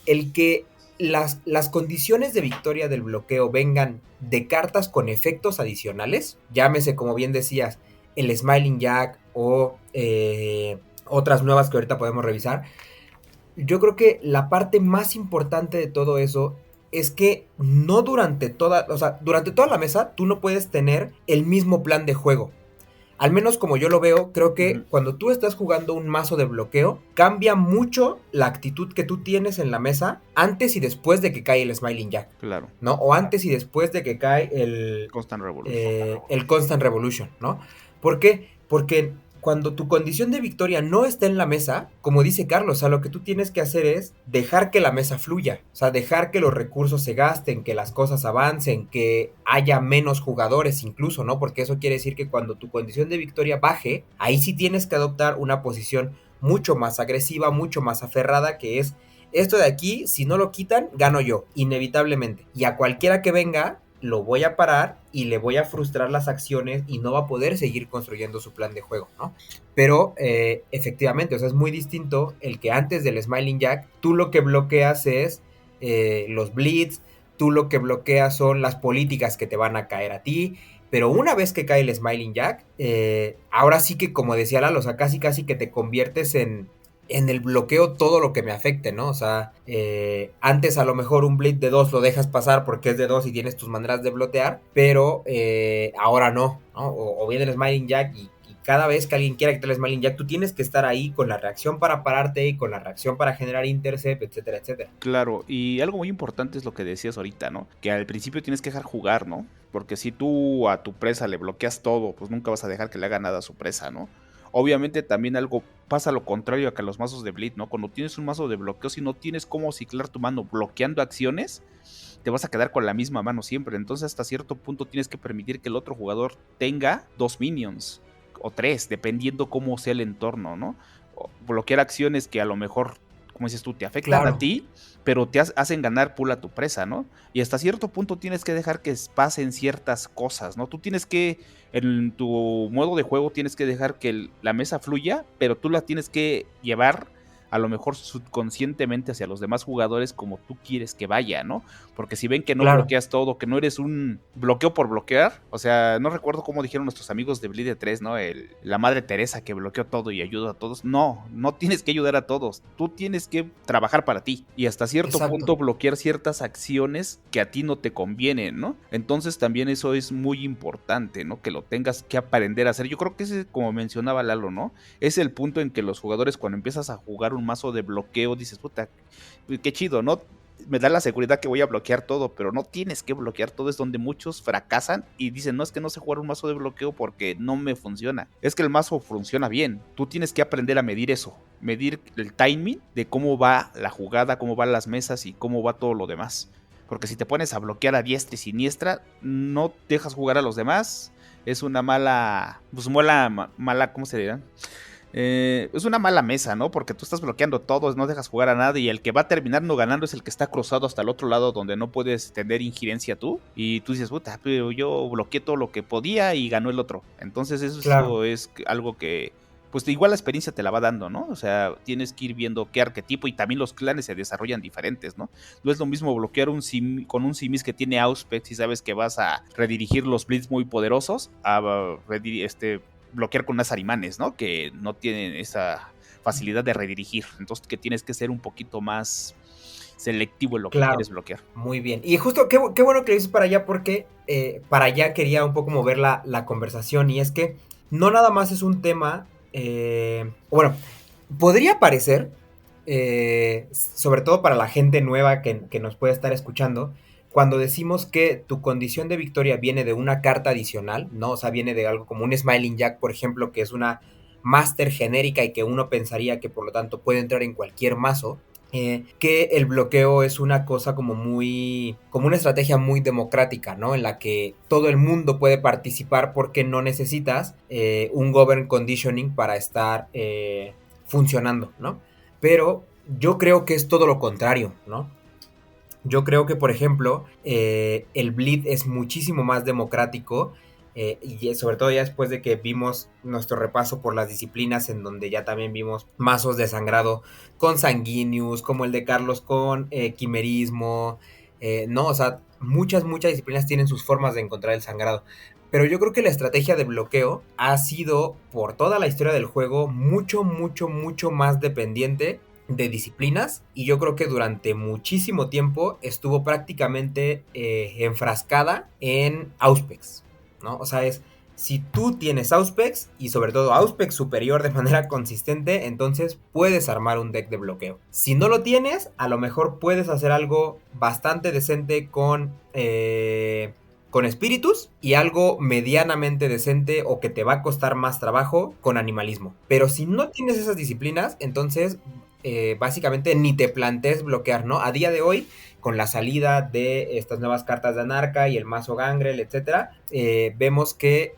el que las condiciones de victoria del bloqueo vengan de cartas con efectos adicionales, llámese, como bien decías, el Smiling Jack o otras nuevas que ahorita podemos revisar, yo creo que la parte más importante de todo eso es que no durante toda la mesa tú no puedes tener el mismo plan de juego. Al menos como yo lo veo, creo que cuando tú estás jugando un mazo de bloqueo, cambia mucho la actitud que tú tienes en la mesa antes y después de que cae el Smiling Jack. Claro. ¿No? O antes y después de que cae Constant Revolution. El Constant Revolution, ¿no? ¿Por qué? Porque cuando tu condición de victoria no está en la mesa, como dice Carlos, o sea, lo que tú tienes que hacer es dejar que la mesa fluya, o sea, dejar que los recursos se gasten, que las cosas avancen, que haya menos jugadores incluso, ¿no? Porque eso quiere decir que cuando tu condición de victoria baje, ahí sí tienes que adoptar una posición mucho más agresiva, mucho más aferrada, que es esto de aquí, si no lo quitan, gano yo, inevitablemente. Y a cualquiera que venga, lo voy a parar y le voy a frustrar las acciones y no va a poder seguir construyendo su plan de juego, ¿no? Pero efectivamente, o sea, es muy distinto el que antes del Smiling Jack, tú lo que bloqueas es los blitz, tú lo que bloqueas son las políticas que te van a caer a ti, pero una vez que cae el Smiling Jack, ahora sí que, como decía Lalo, o sea, casi que te conviertes en el bloqueo todo lo que me afecte, ¿no? O sea, antes a lo mejor un blitz de 2 lo dejas pasar porque es de 2 y tienes tus maneras de bloquear, pero ahora no, ¿no? O viene el Smiling Jack y cada vez que alguien quiera quitar el Smiling Jack, tú tienes que estar ahí con la reacción para pararte y con la reacción para generar intercept, etcétera, etcétera. Claro, y algo muy importante es lo que decías ahorita, ¿no? Que al principio tienes que dejar jugar, ¿no? Porque si tú a tu presa le bloqueas todo, pues nunca vas a dejar que le haga nada a su presa, ¿no? Obviamente también algo pasa lo contrario a que los mazos de Blitz, ¿no? Cuando tienes un mazo de bloqueo, si no tienes cómo ciclar tu mano bloqueando acciones, te vas a quedar con la misma mano siempre. Entonces hasta cierto punto tienes que permitir que el otro jugador tenga 2 minions o 3, dependiendo cómo sea el entorno, ¿no? O bloquear acciones que a lo mejor, como dices tú, te afectan Claro. a ti, pero te hacen ganar pool a tu presa, ¿no? Y hasta cierto punto tienes que dejar que pasen ciertas cosas, ¿no? Tú tienes que, en tu modo de juego, tienes que dejar que la mesa fluya, pero tú la tienes que llevar a lo mejor subconscientemente hacia los demás jugadores como tú quieres que vaya, ¿no? Porque si ven que no Claro. bloqueas todo, que no eres un bloqueo por bloquear, o sea, no recuerdo cómo dijeron nuestros amigos de Bleed 3, ¿no? La Madre Teresa que bloqueó todo y ayuda a todos. No tienes que ayudar a todos, tú tienes que trabajar para ti y hasta cierto Exacto. punto bloquear ciertas acciones que a ti no te convienen, ¿no? Entonces también eso es muy importante, ¿no? Que lo tengas que aprender a hacer. Yo creo que ese, como mencionaba Lalo, ¿no? Es el punto en que los jugadores, cuando empiezas a jugar un mazo de bloqueo, dices, puta, qué chido, ¿no? Me da la seguridad que voy a bloquear todo, pero no tienes que bloquear todo. Es donde muchos fracasan y dicen, no, es que no sé jugar un mazo de bloqueo porque no me funciona. Es que el mazo funciona bien. Tú tienes que aprender a medir eso, medir el timing de cómo va la jugada, cómo van las mesas y cómo va todo lo demás. Porque si te pones a bloquear a diestra y siniestra, no dejas jugar a los demás. Es una mala, pues mala, ¿cómo se dirá? Es una mala mesa, ¿no? Porque tú estás bloqueando todo, no dejas jugar a nada y el que va a terminar no ganando es el que está cruzado hasta el otro lado donde no puedes tener injerencia tú. Y tú dices, puta, pero yo bloqueé todo lo que podía y ganó el otro. Entonces eso Claro. es algo que, pues igual la experiencia te la va dando, ¿no? O sea, tienes que ir viendo qué arquetipo y también los clanes se desarrollan diferentes, ¿no? No es lo mismo bloquear con un simis que tiene Auspex y sabes que vas a redirigir los blitz muy poderosos a bloquear con unas arimanes, ¿no? Que no tienen esa facilidad de redirigir. Entonces que tienes que ser un poquito más selectivo en lo que Claro. quieres bloquear. Muy bien. Y justo, qué bueno que lo dices para allá, porque para allá quería un poco mover la conversación. Y es que no nada más es un tema. Bueno, podría parecer, sobre todo para la gente nueva que nos puede estar escuchando, cuando decimos que tu condición de victoria viene de una carta adicional, ¿no? O sea, viene de algo como un Smiling Jack, por ejemplo, que es una Master genérica y que uno pensaría que por lo tanto puede entrar en cualquier mazo. Que el bloqueo es una cosa como una estrategia muy democrática, ¿no? En la que todo el mundo puede participar porque no necesitas un govern conditioning para estar funcionando, ¿no? Pero yo creo que es todo lo contrario, ¿no? Yo creo que, por ejemplo, el bleed es muchísimo más democrático y sobre todo ya después de que vimos nuestro repaso por las disciplinas, en donde ya también vimos mazos de sangrado con sanguíneos, como el de Carlos con quimerismo, ¿no? O sea, muchas disciplinas tienen sus formas de encontrar el sangrado. Pero yo creo que la estrategia de bloqueo ha sido, por toda la historia del juego, mucho más dependiente de disciplinas, y yo creo que durante muchísimo tiempo estuvo prácticamente enfrascada en Auspex, ¿no? O sea, si tú tienes Auspex, y sobre todo Auspex superior de manera consistente, entonces puedes armar un deck de bloqueo. Si no lo tienes, a lo mejor puedes hacer algo bastante decente con espíritus, y algo medianamente decente o que te va a costar más trabajo con animalismo. Pero si no tienes esas disciplinas, entonces básicamente ni te plantees bloquear, ¿no? A día de hoy, con la salida de estas nuevas cartas de Anarca y el mazo Gangrel, etcétera, vemos que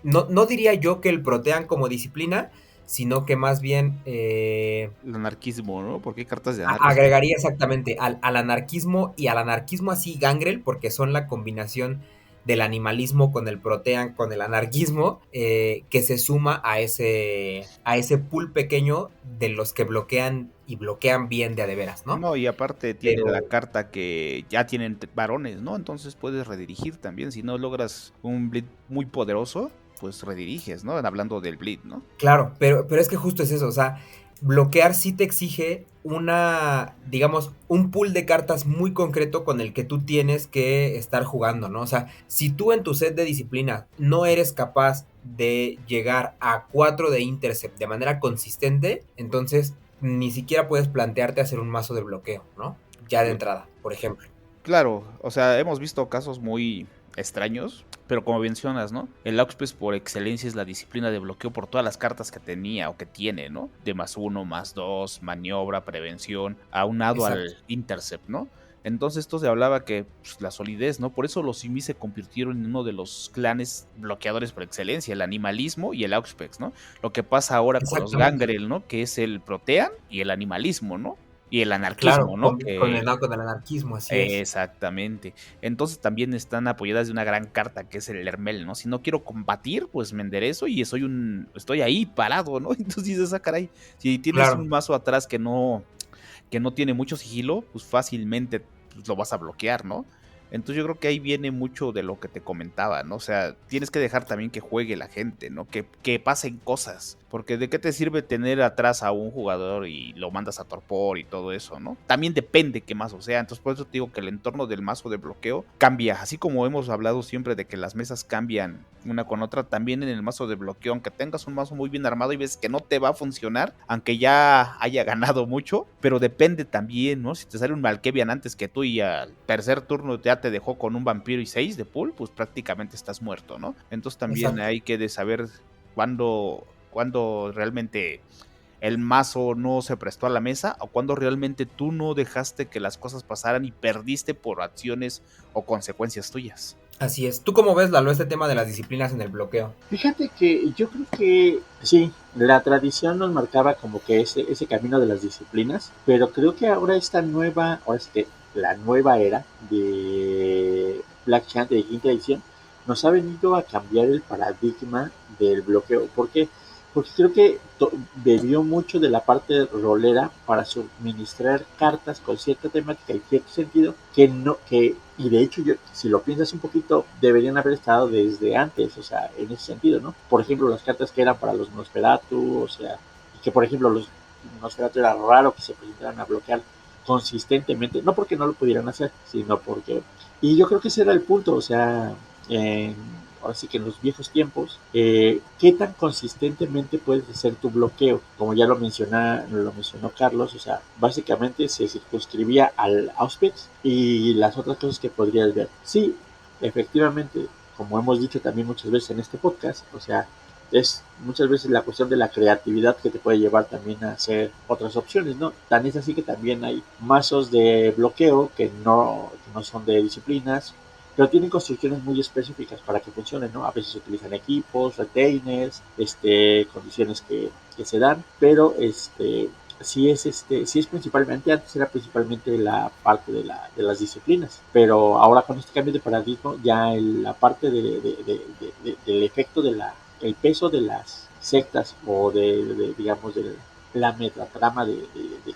no diría yo que el protean como disciplina, sino que más bien El anarquismo, ¿no? Porque hay cartas de anarquismo. agregaría exactamente al anarquismo, y al anarquismo así Gangrel, porque son la combinación del animalismo con el protean, con el anarquismo, que se suma a ese pool pequeño de los que bloquean y bloquean bien de a de veras, ¿no? No, y aparte tiene Pero la carta que ya tienen varones, ¿no? Entonces puedes redirigir también. Si no logras un bleed muy poderoso, pues rediriges, ¿no? Hablando del bleed, ¿no? claro, pero es que justo es eso, o sea, bloquear sí te exige digamos, un pool de cartas muy concreto con el que tú tienes que estar jugando, ¿no? O sea, si tú en tu set de disciplina no eres capaz de llegar a 4 de intercept de manera consistente, entonces ni siquiera puedes plantearte hacer un mazo de bloqueo, ¿no? Ya de entrada, por ejemplo. Claro, o sea, hemos visto casos muy extraños, pero como mencionas, ¿no? El Auxpes por excelencia es la disciplina de bloqueo por todas las cartas que tenía o que tiene, ¿no? De +1, +2, maniobra, prevención, aunado Exacto. al intercept, ¿no? Entonces esto se hablaba que pues, la solidez, ¿no? Por eso los Simi se convirtieron en uno de los clanes bloqueadores por excelencia, el animalismo y el Auxpex, ¿no? Lo que pasa ahora con los Exactamente. Gangrel, ¿no? Que es el Protean y el animalismo, ¿no? Y el Claro, anarquismo, ¿no? con el, no, con el anarquismo, así es. Exactamente. Entonces también están apoyadas de una gran carta que es el Hermel, ¿no? Si no quiero combatir, pues me enderezo y estoy ahí parado, ¿no? Entonces dices, caray, si tienes Claro. un mazo atrás que no tiene mucho sigilo, pues fácilmente pues, lo vas a bloquear, ¿no? Entonces yo creo que ahí viene mucho de lo que te comentaba, ¿no? O sea, tienes que dejar también que juegue la gente, ¿no? Que pasen cosas. Porque de qué te sirve tener atrás a un jugador y lo mandas a torpor y todo eso, ¿no? También depende qué mazo sea. Entonces por eso te digo que el entorno del mazo de bloqueo cambia. Así como hemos hablado siempre de que las mesas cambian una con otra, también en el mazo de bloqueo, aunque tengas un mazo muy bien armado y ves que no te va a funcionar, aunque ya haya ganado mucho, pero depende también, ¿no? Si te sale un Malkavian antes que tú y al tercer turno ya te dejó con un vampiro y 6 de pool, pues prácticamente estás muerto, ¿no? Entonces también Exacto. hay que saber cuándo realmente el mazo no se prestó a la mesa o cuando realmente tú no dejaste que las cosas pasaran y perdiste por acciones o consecuencias tuyas. Así es. ¿Tú cómo ves, Lalo, este tema de las disciplinas en el bloqueo? Fíjate que yo creo que sí, la tradición nos marcaba como que ese camino de las disciplinas, pero creo que ahora ahora es que la nueva era de Black Chant de quinta edición nos ha venido a cambiar el paradigma del bloqueo. ¿Por qué? Porque creo que bebió mucho de la parte rolera para suministrar cartas con cierta temática y cierto sentido que no, y de hecho si lo piensas un poquito, deberían haber estado desde antes, o sea, en ese sentido, ¿no? Por ejemplo, las cartas que eran para los Nosferatu, o sea, que por ejemplo los Nosferatu era raro que se presentaran a bloquear consistentemente, no porque no lo pudieran hacer, sino porque, y yo creo que ese era el punto, o sea, ahora sí que en los viejos tiempos, qué tan consistentemente puedes hacer tu bloqueo, como ya lo mencionó Carlos, o sea, básicamente se circunscribía al Auspix y las otras cosas que podrías ver. Sí, efectivamente, como hemos dicho también muchas veces en este podcast, o sea, es muchas veces la cuestión de la creatividad que te puede llevar también a hacer otras opciones, ¿no? Tan es así que también hay mazos de bloqueo que no son de disciplinas, pero tienen construcciones muy específicas para que funcionen, ¿no? A veces se utilizan equipos, retainers, condiciones que se dan, pero sí es principalmente, antes era principalmente la parte de las disciplinas, pero ahora con este cambio de paradigma ya la parte del efecto el peso de las sectas o digamos, de la metatrama de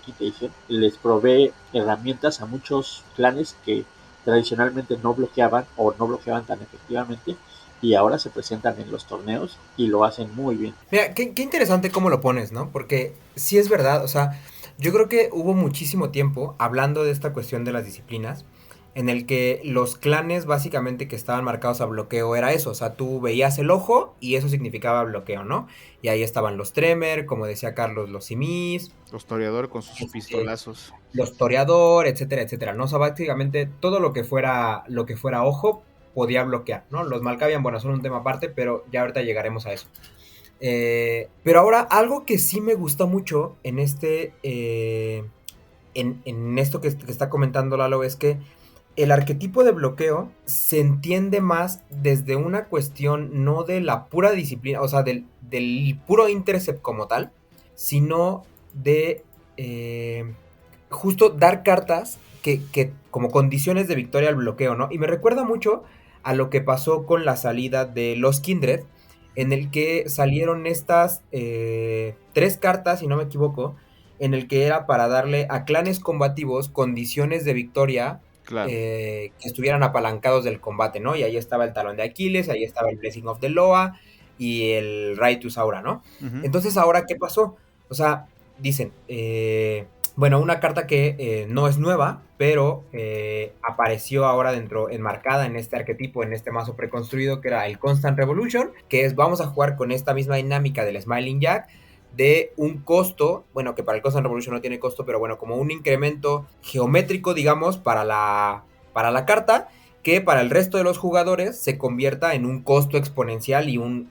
quinta edición les provee herramientas a muchos clanes que tradicionalmente no bloqueaban o no bloqueaban tan efectivamente y ahora se presentan en los torneos y lo hacen muy bien. Mira, qué interesante cómo lo pones, ¿no? Porque sí es verdad, o sea, Yo creo que hubo muchísimo tiempo hablando de esta cuestión de las disciplinas, en el que los clanes básicamente que estaban marcados a bloqueo era eso, o sea, tú veías el ojo y eso significaba bloqueo, ¿no? Y ahí estaban los Tremor, como decía Carlos, los Simis, Los toreadores con sus pistolazos. los Toreador, etcétera, etcétera, ¿no? O sea, básicamente todo lo que fuera ojo podía bloquear, ¿no? Los Malkavian, bueno, son un tema aparte, pero ya ahorita llegaremos a eso. Pero ahora, algo que sí me gusta mucho en en esto que está comentando Lalo es que el arquetipo de bloqueo se entiende más desde una cuestión no de la pura disciplina, o sea, del puro intercept como tal, sino de justo dar cartas que como condiciones de victoria al bloqueo, ¿no? Y me recuerda mucho a lo que pasó con la salida de los Kindred, en el que salieron estas 3 cartas, si no me equivoco, en el que era para darle a clanes combativos condiciones de victoria Claro. que estuvieran apalancados del combate, ¿no? Y ahí estaba el talón de Aquiles, ahí estaba el Blessing of the Loa y el Rightus Aura, ¿no? Ujú. Entonces, ¿ahora qué pasó? O sea, dicen, bueno, una carta que no es nueva, pero apareció ahora enmarcada en este arquetipo, en este mazo preconstruido, que era el Constant Revolution, que es, vamos a jugar con esta misma dinámica del Smiling Jack, de un costo, bueno, que para el Constant Revolution no tiene costo, pero bueno, como un incremento geométrico, digamos, para la carta, que para el resto de los jugadores se convierta en un costo exponencial y un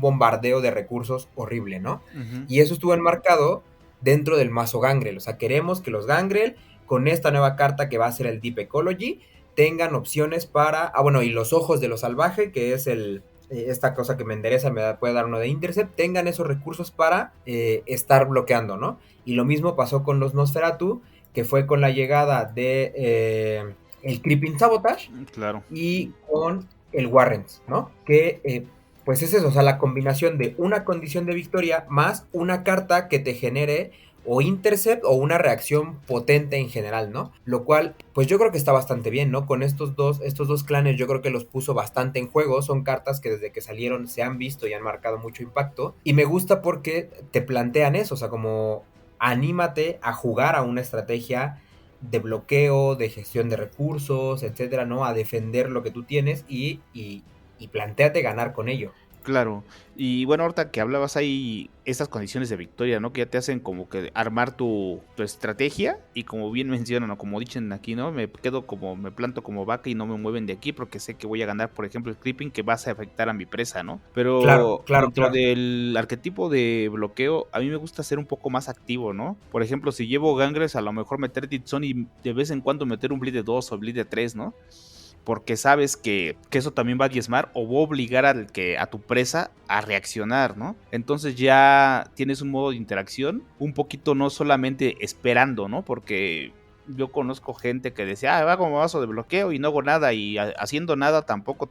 bombardeo de recursos horrible, ¿no? Ujú. Y eso estuvo enmarcado dentro del mazo Gangrel. O sea, queremos que los Gangrel, con esta nueva carta que va a ser el Deep Ecology, tengan opciones para... Ah, bueno, y los ojos de lo salvaje, que es esta cosa que me endereza, puede dar uno de Intercept, tengan esos recursos para estar bloqueando, ¿no? Y lo mismo pasó con los Nosferatu, que fue con la llegada de el Creeping Sabotage Claro. y con el Warrens, ¿no? Que pues es eso, o sea, la combinación de una condición de victoria más una carta que te genere o intercept o una reacción potente en general, ¿no? Lo cual, pues yo creo que está bastante bien, ¿no? Con estos dos clanes yo creo que los puso bastante en juego, son cartas que desde que salieron se han visto y han marcado mucho impacto, y me gusta porque te plantean eso, o sea, como anímate a jugar a una estrategia de bloqueo, de gestión de recursos, etcétera, ¿no? A defender lo que tú tienes y plantéate ganar con ello. Claro, y bueno, ahorita que hablabas hay estas condiciones de victoria, ¿no? Que ya te hacen como que armar tu estrategia y como bien mencionan o como dicen aquí, ¿no? Me planto como vaca y no me mueven de aquí porque sé que voy a ganar, por ejemplo, el creeping que vas a afectar a mi presa, ¿no? Claro, Pero claro, dentro claro. del arquetipo de bloqueo, a mí me gusta ser un poco más activo, ¿no? Por ejemplo, si llevo Gangres, a lo mejor meter Tizón y de vez en cuando meter un bleed de 2 o bleed de 3, ¿no? Porque sabes que eso también va a diezmar o va a obligar a tu presa a reaccionar, ¿no? Entonces ya tienes un modo de interacción un poquito no solamente esperando, ¿no? Porque yo conozco gente que decía, va como vaso de bloqueo y no hago nada y haciendo nada tampoco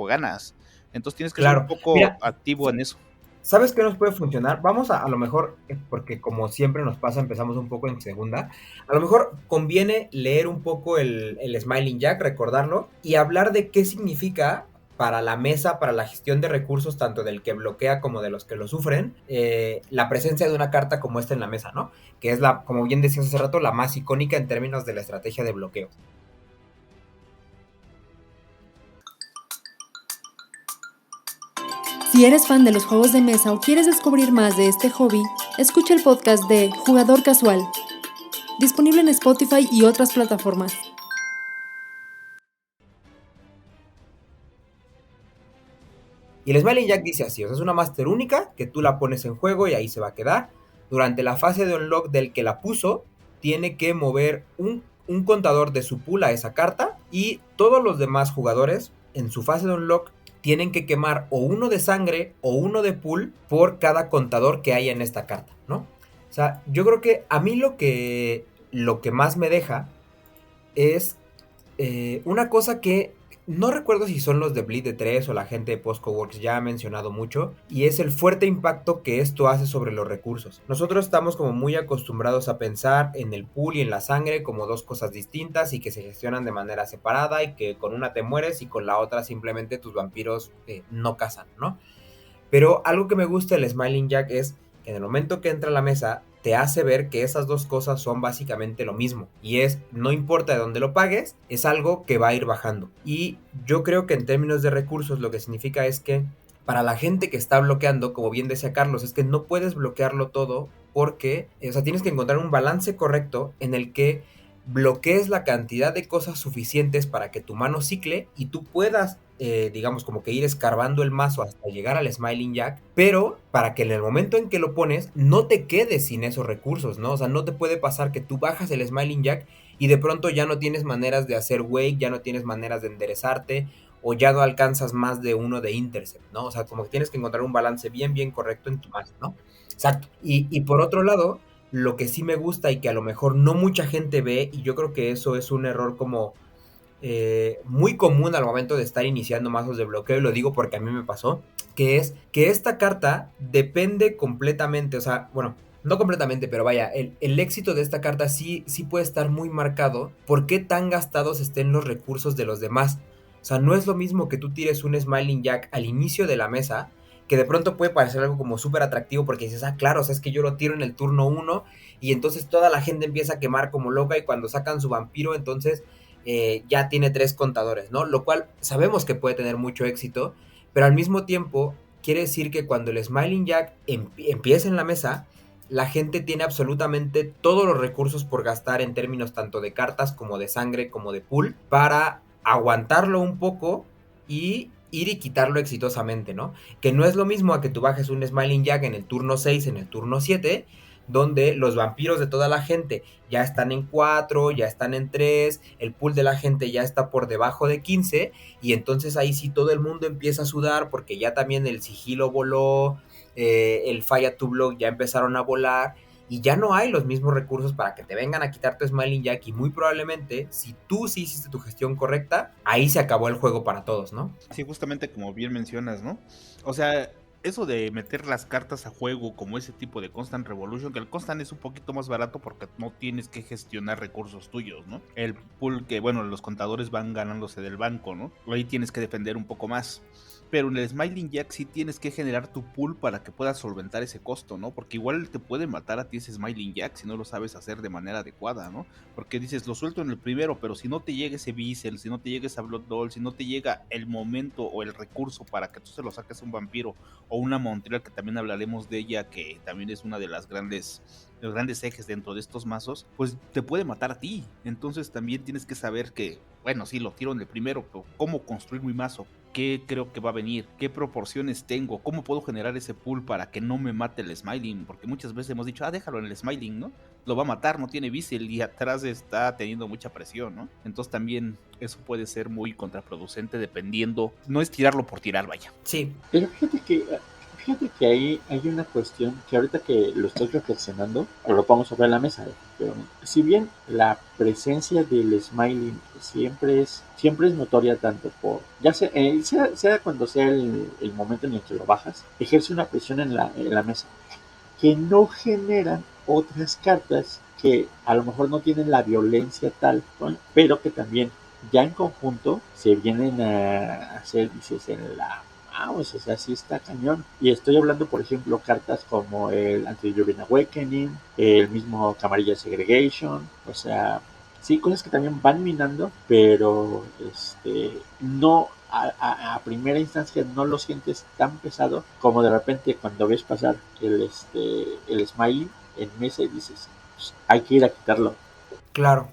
ganas. Entonces tienes que ser un Claro. poco Mira, activo en eso. ¿sabes qué nos puede funcionar? Vamos a lo mejor, porque como siempre nos pasa, empezamos un poco en segunda. A lo mejor conviene leer un poco el Smiling Jack, recordarlo, y hablar de qué significa para la mesa, para la gestión de recursos, tanto del que bloquea como de los que lo sufren, la presencia de una carta como esta en la mesa, ¿no? Que es como bien decías hace rato, la más icónica en términos de la estrategia de bloqueo. Si eres fan de los juegos de mesa o quieres descubrir más de este hobby, escucha el podcast de Jugador Casual, disponible en Spotify y otras plataformas. Y el Smiling Jack dice así, o sea, es una máster única que tú la pones en juego y ahí se va a quedar. Durante la fase de unlock del que la puso, tiene que mover un contador de su pool a esa carta y todos los demás jugadores en su fase de unlock tienen que quemar o uno de sangre o uno de pool por cada contador que haya en esta carta, ¿no? O sea, yo creo que a mí lo que más me deja es una cosa que no recuerdo si son los de Bleed de 3 o la gente de Postco Works ya ha mencionado mucho, y es el fuerte impacto que esto hace sobre los recursos. Nosotros estamos como muy acostumbrados a pensar en el pool y en la sangre como dos cosas distintas y que se gestionan de manera separada y que con una te mueres y con la otra simplemente tus vampiros no cazan, ¿no? Pero algo que me gusta del Smiling Jack es En el momento que entra a la mesa, te hace ver que esas dos cosas son básicamente lo mismo. Y es, no importa de dónde lo pagues, es algo que va a ir bajando. Y yo creo que en términos de recursos lo que significa es que para la gente que está bloqueando, como bien decía Carlos, es que no puedes bloquearlo todo porque, o sea, tienes que encontrar un balance correcto en el que bloquees la cantidad de cosas suficientes para que tu mano cicle y tú puedas, digamos, como que ir escarbando el mazo hasta llegar al Smiling Jack, pero para que en el momento en que lo pones no te quedes sin esos recursos, ¿no? O sea, no te puede pasar que tú bajas el Smiling Jack y de pronto ya no tienes maneras de hacer wake, ya no tienes maneras de enderezarte o ya no alcanzas más de uno de intercept, ¿no? O sea, como que tienes que encontrar un balance bien, bien correcto en tu mazo, ¿no? Exacto. Y por otro lado, lo que sí me gusta y que a lo mejor no mucha gente ve, y yo creo que eso es un error como muy común al momento de estar iniciando mazos de bloqueo, y lo digo porque a mí me pasó, que es que esta carta depende completamente, o sea, bueno, no completamente, pero vaya, el éxito de esta carta sí puede estar muy marcado por qué tan gastados estén los recursos de los demás. O sea, no es lo mismo que tú tires un Smiling Jack al inicio de la mesa, que de pronto puede parecer algo como súper atractivo porque dices, ah, claro, o sea, es que yo lo tiro en el turno 1 y entonces toda la gente empieza a quemar como loca y cuando sacan su vampiro, entonces ya tiene 3 contadores, ¿no? Lo cual sabemos que puede tener mucho éxito, pero al mismo tiempo quiere decir que cuando el Smiling Jack empieza en la mesa, la gente tiene absolutamente todos los recursos por gastar en términos tanto de cartas como de sangre como de pool para aguantarlo un poco y ir y quitarlo exitosamente, ¿no? Que no es lo mismo a que tú bajes un Smiling Jack en el turno 6, en el turno 7, donde los vampiros de toda la gente ya están en 4, ya están en 3, el pool de la gente ya está por debajo de 15, y entonces ahí sí todo el mundo empieza a sudar porque ya también el sigilo voló, el falla to block ya empezaron a volar, y ya no hay los mismos recursos para que te vengan a quitar tu Smiling Jack, y muy probablemente, si tú sí hiciste tu gestión correcta, ahí se acabó el juego para todos, ¿no? Sí, justamente como bien mencionas, ¿no? O sea, eso de meter las cartas a juego como ese tipo de Constant Revolution, que el Constant es un poquito más barato porque no tienes que gestionar recursos tuyos, ¿no? El pool que, bueno, los contadores van ganándose del banco, ¿no? Ahí tienes que defender un poco más. Pero en el Smiling Jack sí tienes que generar tu pool para que puedas solventar ese costo, ¿no? Porque igual te puede matar a ti ese Smiling Jack si no lo sabes hacer de manera adecuada, ¿no? Porque dices, lo suelto en el primero, pero si no te llega ese Beazle, si no te llega esa Blood Doll, si no te llega el momento o el recurso para que tú se lo saques a un vampiro o una Montreal, que también hablaremos de ella, que también es una de los grandes ejes dentro de estos mazos, pues te puede matar a ti. Entonces también tienes que saber que, bueno, sí, lo tiro en el primero, pero ¿cómo construir mi mazo? ¿Qué creo que va a venir? ¿Qué proporciones tengo? ¿Cómo puedo generar ese pool para que no me mate el Smiling? Porque muchas veces hemos dicho, déjalo en el Smiling, ¿no? Lo va a matar, no tiene Beazle y atrás está teniendo mucha presión, ¿no? Entonces también eso puede ser muy contraproducente dependiendo, no es tirarlo por tirar, vaya. Sí. Pero fíjate que ahí hay una cuestión que ahorita que lo estoy reflexionando, lo pongo sobre la mesa, pero si bien la presencia del Smiling siempre es notoria tanto por, ya sea cuando sea el momento en el que lo bajas, ejerce una presión en la mesa, que no generan otras cartas que a lo mejor no tienen la violencia tal, ¿no? Pero que también ya en conjunto se vienen a hacer, dices, en la... Vamos, o sea, sí está cañón. Y estoy hablando, por ejemplo, cartas como el Anti-Juvenile Awakening, el mismo Camarilla Segregation, o sea, sí, cosas que también van minando, pero no a primera instancia no lo sientes tan pesado como de repente cuando ves pasar el Smiley en mesa y dices, pues, hay que ir a quitarlo. Claro.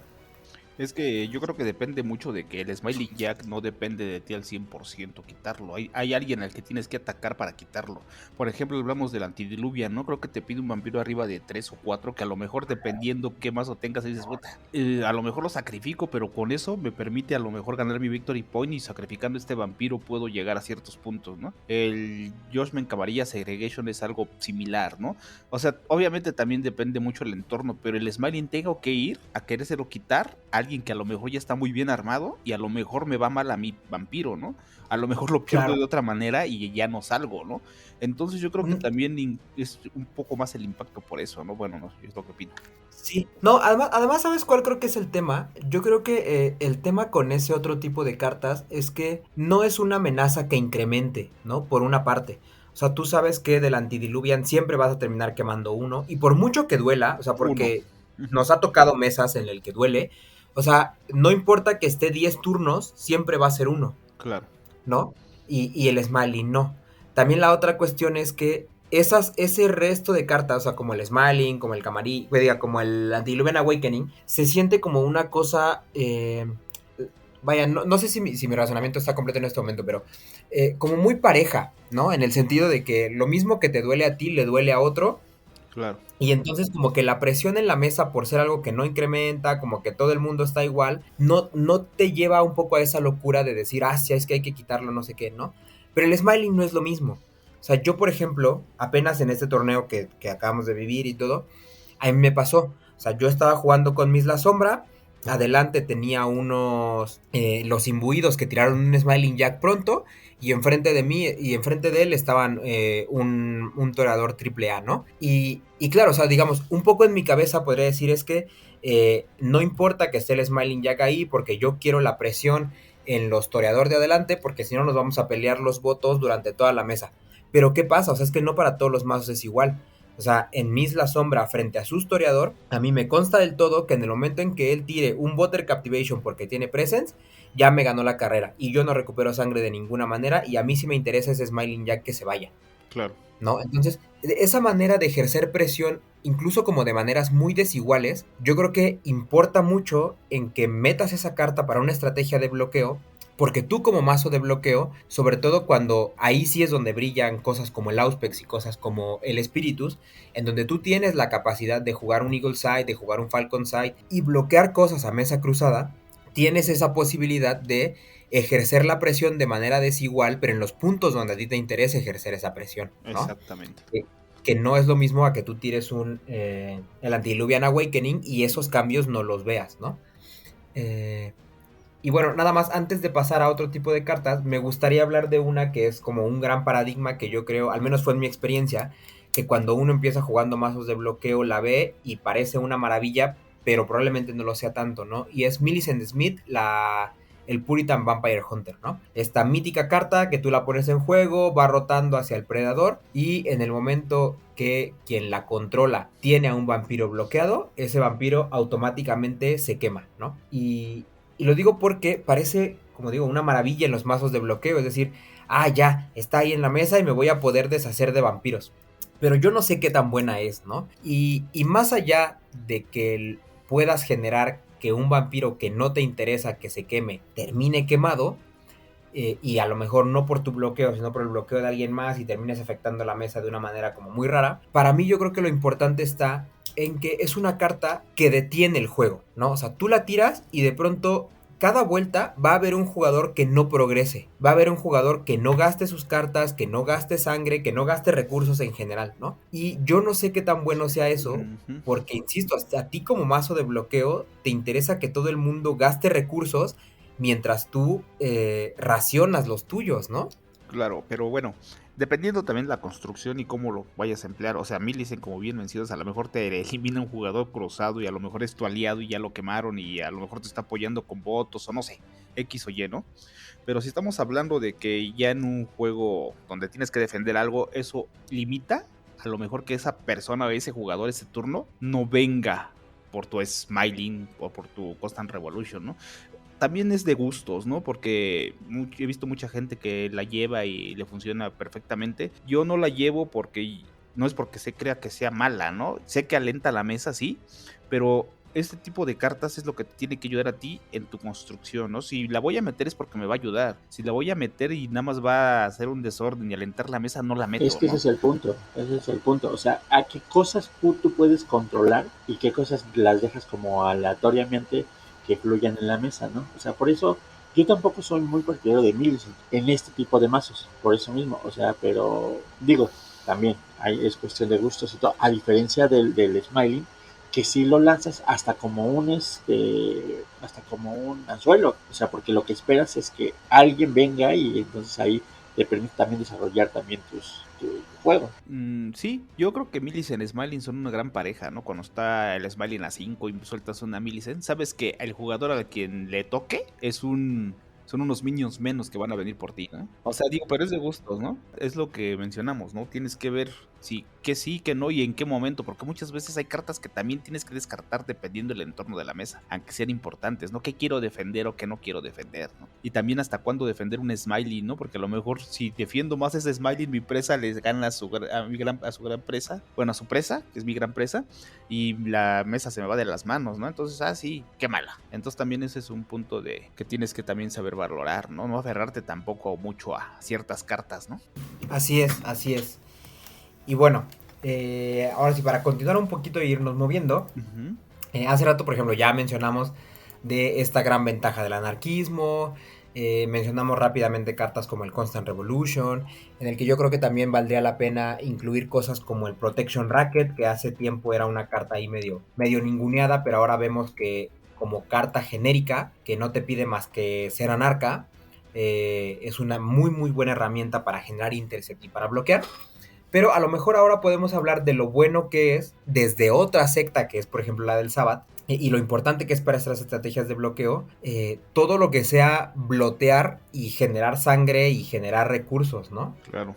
Es que yo creo que depende mucho de que el Smiling Jack no depende de ti al 100% quitarlo. Hay alguien al que tienes que atacar para quitarlo. Por ejemplo, hablamos del Antidiluvian, ¿no? Creo que te pide un vampiro arriba de 3 o 4, que a lo mejor dependiendo qué mazo tengas, dices, puta, a lo mejor lo sacrifico, pero con eso me permite a lo mejor ganar mi Victory Point y sacrificando este vampiro puedo llegar a ciertos puntos, ¿no? El Judgment Camarilla Segregation es algo similar, ¿no? O sea, obviamente también depende mucho del entorno, pero el Smiling tengo que ir a querérselo quitar a alguien que a lo mejor ya está muy bien armado y a lo mejor me va mal a mi vampiro, ¿no? A lo mejor lo pierdo de otra manera y ya no salgo, ¿no? Entonces yo creo que también es un poco más el impacto por eso, ¿no? Bueno, no, es lo que opino. Sí, no, además, ¿sabes cuál creo que es el tema? Yo creo que el tema con ese otro tipo de cartas es que no es una amenaza que incremente, ¿no? Por una parte. O O sea, tú sabes que del Antediluvian siempre vas a terminar quemando uno. Y por mucho que duela, o sea, porque nos ha tocado mesas en el que duele, o sea, no importa que esté 10 turnos, siempre va a ser uno, Claro. ¿no? Y el Smiling no. También la otra cuestión es que ese resto de cartas, o sea, como el Smiling, como el Camarí, como el Antediluvian Awakening, se siente como una cosa... vaya, no sé si mi razonamiento está completo en este momento, pero como muy pareja, ¿no? En el sentido de que lo mismo que te duele a ti, le duele a otro. Claro. Y entonces como que la presión en la mesa por ser algo que no incrementa, como que todo el mundo está igual, no te lleva un poco a esa locura de decir, sí, es que hay que quitarlo, no sé qué, ¿no? Pero el Smiling no es lo mismo. O sea, yo, por ejemplo, apenas en este torneo que acabamos de vivir y todo, a mí me pasó. O sea, yo estaba jugando con Misla Sombra, adelante tenía los imbuidos que tiraron un Smiling Jack pronto, y enfrente de mí y enfrente de él estaban un toreador triple A, ¿no? Y claro, o sea, digamos, un poco en mi cabeza podría decir es que no importa que esté el Smiling Jack ahí, porque yo quiero la presión en los toreador de adelante, porque si no nos vamos a pelear los votos durante toda la mesa. Pero ¿qué pasa? O sea, es que no para todos los mazos es igual. O sea, en Misla Sombra frente a su historiador, a mí me consta del todo que en el momento en que él tire un Water Captivation porque tiene Presence, ya me ganó la carrera. Y yo no recupero sangre de ninguna manera, y a mí sí me interesa ese Smiling Jack que se vaya. Claro. ¿No? Entonces, esa manera de ejercer presión, incluso como de maneras muy desiguales, yo creo que importa mucho en que metas esa carta para una estrategia de bloqueo, porque tú como mazo de bloqueo, sobre todo cuando ahí sí es donde brillan cosas como el Auspex y cosas como el Spiritus, en donde tú tienes la capacidad de jugar un Eagle Side, de jugar un Falcon Side y bloquear cosas a mesa cruzada, tienes esa posibilidad de ejercer la presión de manera desigual, pero en los puntos donde a ti te interesa ejercer esa presión, ¿no? Exactamente. Que no es lo mismo a que tú tires el Antediluvian Awakening y esos cambios no los veas, ¿no? Y bueno, nada más, antes de pasar a otro tipo de cartas, me gustaría hablar de una que es como un gran paradigma que yo creo, al menos fue en mi experiencia, que cuando uno empieza jugando mazos de bloqueo la ve y parece una maravilla, pero probablemente no lo sea tanto, ¿no? Y es Millicent Smith, el Puritan Vampire Hunter, ¿no? Esta mítica carta que tú la pones en juego, va rotando hacia el predador y en el momento que quien la controla tiene a un vampiro bloqueado, ese vampiro automáticamente se quema, ¿no? Y lo digo porque parece, como digo, una maravilla en los mazos de bloqueo, es decir, ya, está ahí en la mesa y me voy a poder deshacer de vampiros. Pero yo no sé qué tan buena es, ¿no? Y más allá de que puedas generar que un vampiro que no te interesa que se queme termine quemado, y a lo mejor no por tu bloqueo, sino por el bloqueo de alguien más y termines afectando la mesa de una manera como muy rara, para mí yo creo que lo importante está en que es una carta que detiene el juego, ¿no? O sea, tú la tiras y de pronto cada vuelta va a haber un jugador que no progrese, va a haber un jugador que no gaste sus cartas, que no gaste sangre, que no gaste recursos en general, ¿no? Y yo no sé qué tan bueno sea eso, porque insisto, a ti como mazo de bloqueo te interesa que todo el mundo gaste recursos mientras tú racionas los tuyos, ¿no? Claro, pero bueno, dependiendo también de la construcción y cómo lo vayas a emplear, o sea, Millicent, como bien mencionas, a lo mejor te elimina un jugador cruzado y a lo mejor es tu aliado y ya lo quemaron y a lo mejor te está apoyando con votos o no sé, X o Y, ¿no? Pero si estamos hablando de que ya en un juego donde tienes que defender algo, eso limita a lo mejor que esa persona o ese jugador ese turno no venga por tu Smiling o por tu Constant Revolution, ¿no? También es de gustos, ¿no? Porque he visto mucha gente que la lleva y le funciona perfectamente. Yo no la llevo porque no es porque se crea que sea mala, ¿no? Sé que alenta la mesa, sí, pero este tipo de cartas es lo que te tiene que ayudar a ti en tu construcción, ¿no? Si la voy a meter es porque me va a ayudar. Si la voy a meter y nada más va a hacer un desorden y alentar la mesa, no la meto, Es que ¿no? ese es el punto. O sea, a qué cosas tú puedes controlar y qué cosas las dejas como aleatoriamente que fluyan en la mesa, ¿no? O sea, por eso yo tampoco soy muy partidario de Millicent en este tipo de mazos, por eso mismo, o sea, pero digo, también es cuestión de gustos y todo, a diferencia del Smiling, que si lo lanzas hasta como hasta como un anzuelo, o sea, porque lo que esperas es que alguien venga y entonces ahí te permite también desarrollar también tu juego. Sí, yo creo que Millicent y Smiling son una gran pareja, ¿no? Cuando está el Smiling a 5 y sueltas una Millicent, sabes que el jugador a quien le toque es un son unos minions menos que van a venir por ti, ¿no? O sea, digo, pero es de gustos, ¿no? Es lo que mencionamos, ¿no? Tienes que ver sí, que no y en qué momento, porque muchas veces hay cartas que también tienes que descartar dependiendo del entorno de la mesa, aunque sean importantes, ¿no? ¿Qué quiero defender o qué no quiero defender, ¿no? Y también hasta cuándo defender un Smiley, ¿no? Porque a lo mejor si defiendo más ese Smiley, mi presa les gana a su gran presa, bueno, a su presa, que es mi gran presa, y la mesa se me va de las manos, ¿no? Entonces, sí, qué mala. Entonces también ese es un punto de que tienes que también saber valorar, ¿no? No aferrarte tampoco mucho a ciertas cartas, ¿no? Así es, así es. Y bueno, ahora sí, para continuar un poquito e irnos moviendo, hace rato, por ejemplo, ya mencionamos de esta gran ventaja del anarquismo, mencionamos rápidamente cartas como el Constant Revolution, en el que yo creo que también valdría la pena incluir cosas como el Protection Racket, que hace tiempo era una carta ahí medio ninguneada, pero ahora vemos que como carta genérica, que no te pide más que ser anarca, es una muy muy buena herramienta para generar intercept y para bloquear. Pero a lo mejor ahora podemos hablar de lo bueno que es desde otra secta, que es por ejemplo la del Sabbath, y lo importante que es para estas estrategias de bloqueo, todo lo que sea blotear y generar sangre y generar recursos, ¿no? Claro.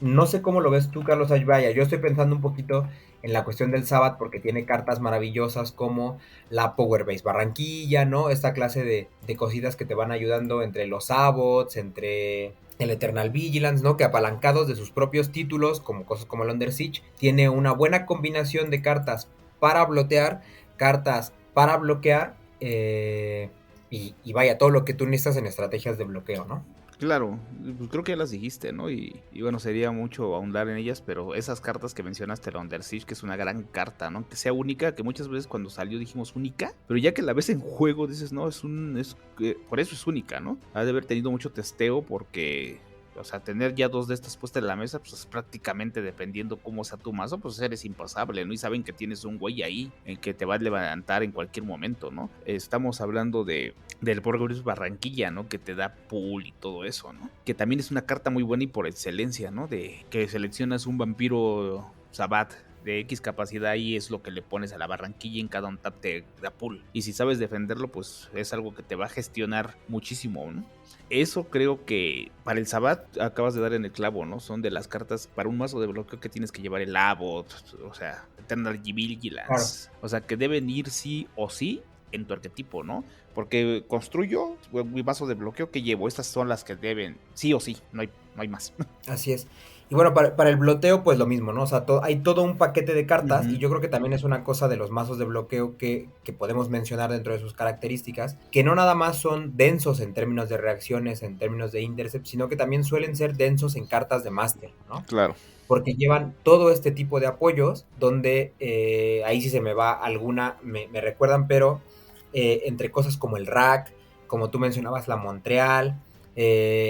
No sé cómo lo ves tú, Carlos Ayvaya. Yo estoy pensando un poquito en la cuestión del Sabbath porque tiene cartas maravillosas como la Power Base Barranquilla, ¿no? Esta clase de cositas que te van ayudando entre los Sabots, entre el Eternal Vigilance, ¿no? Que apalancados de sus propios títulos, como cosas como el Under Siege, tiene una buena combinación de cartas para bloquear, cartas para bloquear, y vaya, todo lo que tú necesitas en estrategias de bloqueo, ¿no? Claro, pues creo que ya las dijiste, ¿no? Y bueno, sería mucho ahondar en ellas, pero esas cartas que mencionaste, la Under Siege, que es una gran carta, ¿no? Que sea única, que muchas veces cuando salió dijimos única, pero ya que la ves en juego dices, no, por eso es única, ¿no? Ha de haber tenido mucho testeo porque... O sea, tener ya dos de estas puestas en la mesa, pues es prácticamente dependiendo cómo sea tu mazo, pues eres impasable, ¿no? Y saben que tienes un güey ahí en que te va a levantar en cualquier momento, ¿no? Estamos hablando del Power Barranquilla, ¿no? Que te da pool y todo eso, ¿no? Que también es una carta muy buena y por excelencia, ¿no? De que seleccionas un vampiro Sabbath de X capacidad y es lo que le pones a la Barranquilla, en cada untap te da pool. Y si sabes defenderlo, pues es algo que te va a gestionar muchísimo, ¿no? Eso creo que para el Sabbath acabas de dar en el clavo, ¿no? Son de las cartas para un mazo de bloqueo que tienes que llevar el Abbot, o sea, Eternal Vigilance. Claro. O sea, que deben ir sí o sí en tu arquetipo, ¿no? Porque construyo mi mazo de bloqueo que llevo. Estas son las que deben, sí o sí, no hay más. Así es. Y bueno, para el bloqueo, pues lo mismo, ¿no? O sea, hay todo un paquete de cartas, y yo creo que también es una cosa de los mazos de bloqueo que podemos mencionar dentro de sus características, que no nada más son densos en términos de reacciones, en términos de intercept, sino que también suelen ser densos en cartas de máster, ¿no? Claro. Porque llevan todo este tipo de apoyos, donde ahí sí se me va alguna, me recuerdan, pero entre cosas como el Rack, como tú mencionabas, la Montreal,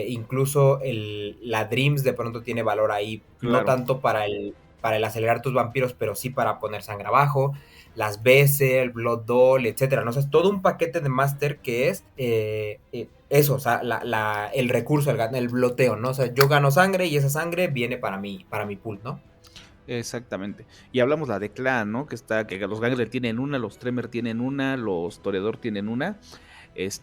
incluso la Dreams de pronto tiene valor ahí, claro. No tanto para el acelerar tus vampiros, pero sí para poner sangre abajo, las Bessel, Blood Doll, etcétera, ¿no? O sea, es todo un paquete de Master que es eso, o sea, el recurso, el bloteo, ¿no? O sea, yo gano sangre y esa sangre viene para mi pool, ¿no? Exactamente. Y hablamos la de clan, ¿no? Que los Gangler tienen una, los Tremor tienen una, los Toreador tienen una.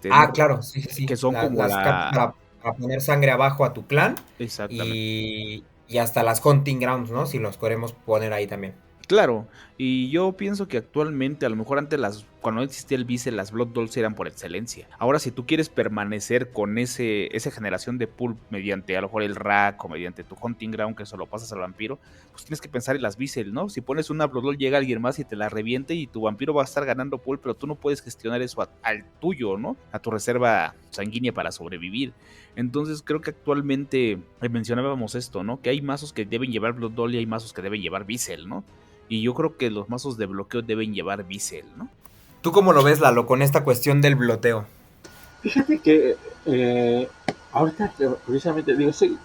¿No? Claro, sí. Que son como para poner sangre abajo a tu clan. Exactamente. Y hasta las Hunting Grounds, ¿no? Si los queremos poner ahí también. Claro, y yo pienso que actualmente, a lo mejor antes cuando no existía el vice, las Blood Dolls eran por excelencia. Ahora, si tú quieres permanecer con esa generación de pool mediante a lo mejor el rack o mediante tu Hunting Ground, que solo pasas al vampiro, pues tienes que pensar en las Visel, ¿no? Si pones una Blood Doll, llega alguien más y te la reviente y tu vampiro va a estar ganando pool, pero tú no puedes gestionar eso al tuyo, ¿no? A tu reserva sanguínea para sobrevivir. Entonces creo que actualmente mencionábamos esto, ¿no? Que hay mazos que deben llevar Blood Doll y hay mazos que deben llevar Visel, ¿no? Y yo creo que los mazos de bloqueo deben llevar Visel, ¿no? ¿Tú cómo lo ves, Lalo, con esta cuestión del bloteo? Fíjate que ahorita, curiosamente, digo, sí,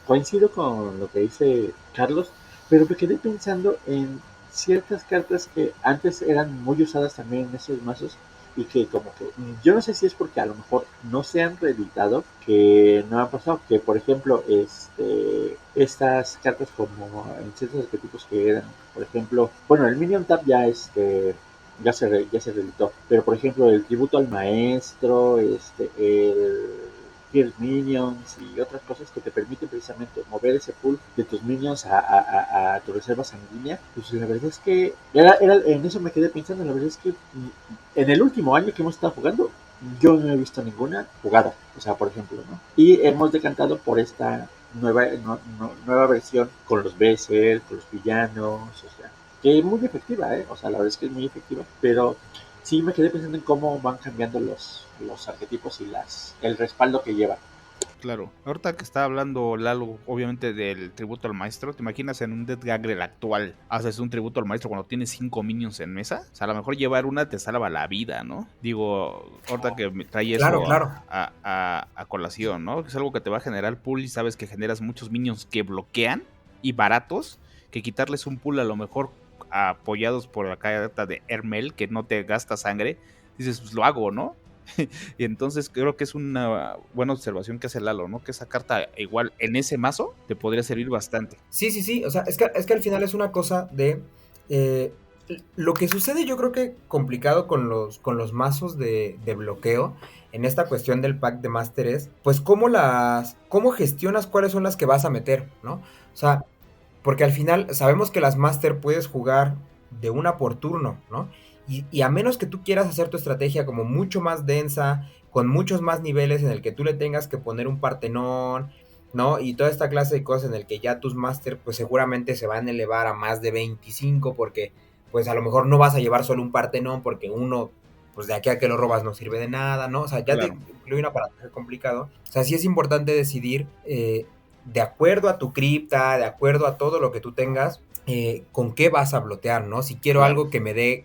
coincido con lo que dice Carlos, pero me quedé pensando en ciertas cartas que antes eran muy usadas también en esos mazos y que como que, yo no sé si es porque a lo mejor no se han reeditado, que no han pasado, que por ejemplo, estas cartas como en ciertos arquetipos que eran, por ejemplo, bueno, el Minion Tap ya ya se reeditó. Pero por ejemplo, el tributo al maestro, el First Minions y otras cosas que te permiten precisamente mover ese pool de tus minions a tu reserva sanguínea, pues la verdad es que en eso me quedé pensando. La verdad es que en el último año que hemos estado jugando, yo no he visto ninguna jugada, o sea, por ejemplo, ¿no? Y hemos decantado por esta nueva versión con los Bessel, con los villanos, o sea, que es muy efectiva, ¿eh? O sea, la verdad es que es muy efectiva, pero sí me quedé pensando en cómo van cambiando los arquetipos y el respaldo que llevan. Claro. Ahorita que está hablando Lalo, obviamente, del tributo al maestro, ¿te imaginas en un Death Gangrel actual haces un tributo al maestro cuando tienes 5 minions en mesa? O sea, a lo mejor llevar una te salva la vida, ¿no? Digo, ahorita que me trae Claro, eso claro. a colación, ¿no? Que es algo que te va a generar pool y sabes que generas muchos minions que bloquean y baratos, que quitarles un pool a lo mejor apoyados por la carta de Hermel, que no te gasta sangre, dices, pues lo hago, ¿no? Y entonces creo que es una buena observación que hace Lalo, ¿no? Que esa carta igual en ese mazo te podría servir bastante. Sí, sí, sí. O sea, es que al final es una cosa de. eh, lo que sucede, yo creo que complicado con los mazos de bloqueo en esta cuestión del pack de Master es, pues, cómo gestionas cuáles son las que vas a meter, ¿no? O sea, porque al final sabemos que las Master puedes jugar de una por turno, ¿no? Y a menos que tú quieras hacer tu estrategia como mucho más densa, con muchos más niveles en el que tú le tengas que poner un Partenón, ¿no? Y toda esta clase de cosas en el que ya tus Master pues seguramente se van a elevar a más de 25 porque pues a lo mejor no vas a llevar solo un Partenón porque uno pues de aquí a que lo robas no sirve de nada, ¿no? O sea, ya te Claro. incluye un aparato complicado. O sea, sí es importante decidir de acuerdo a tu cripta, de acuerdo a todo lo que tú tengas, con qué vas a blotear, ¿no? Si quiero Claro. algo que me dé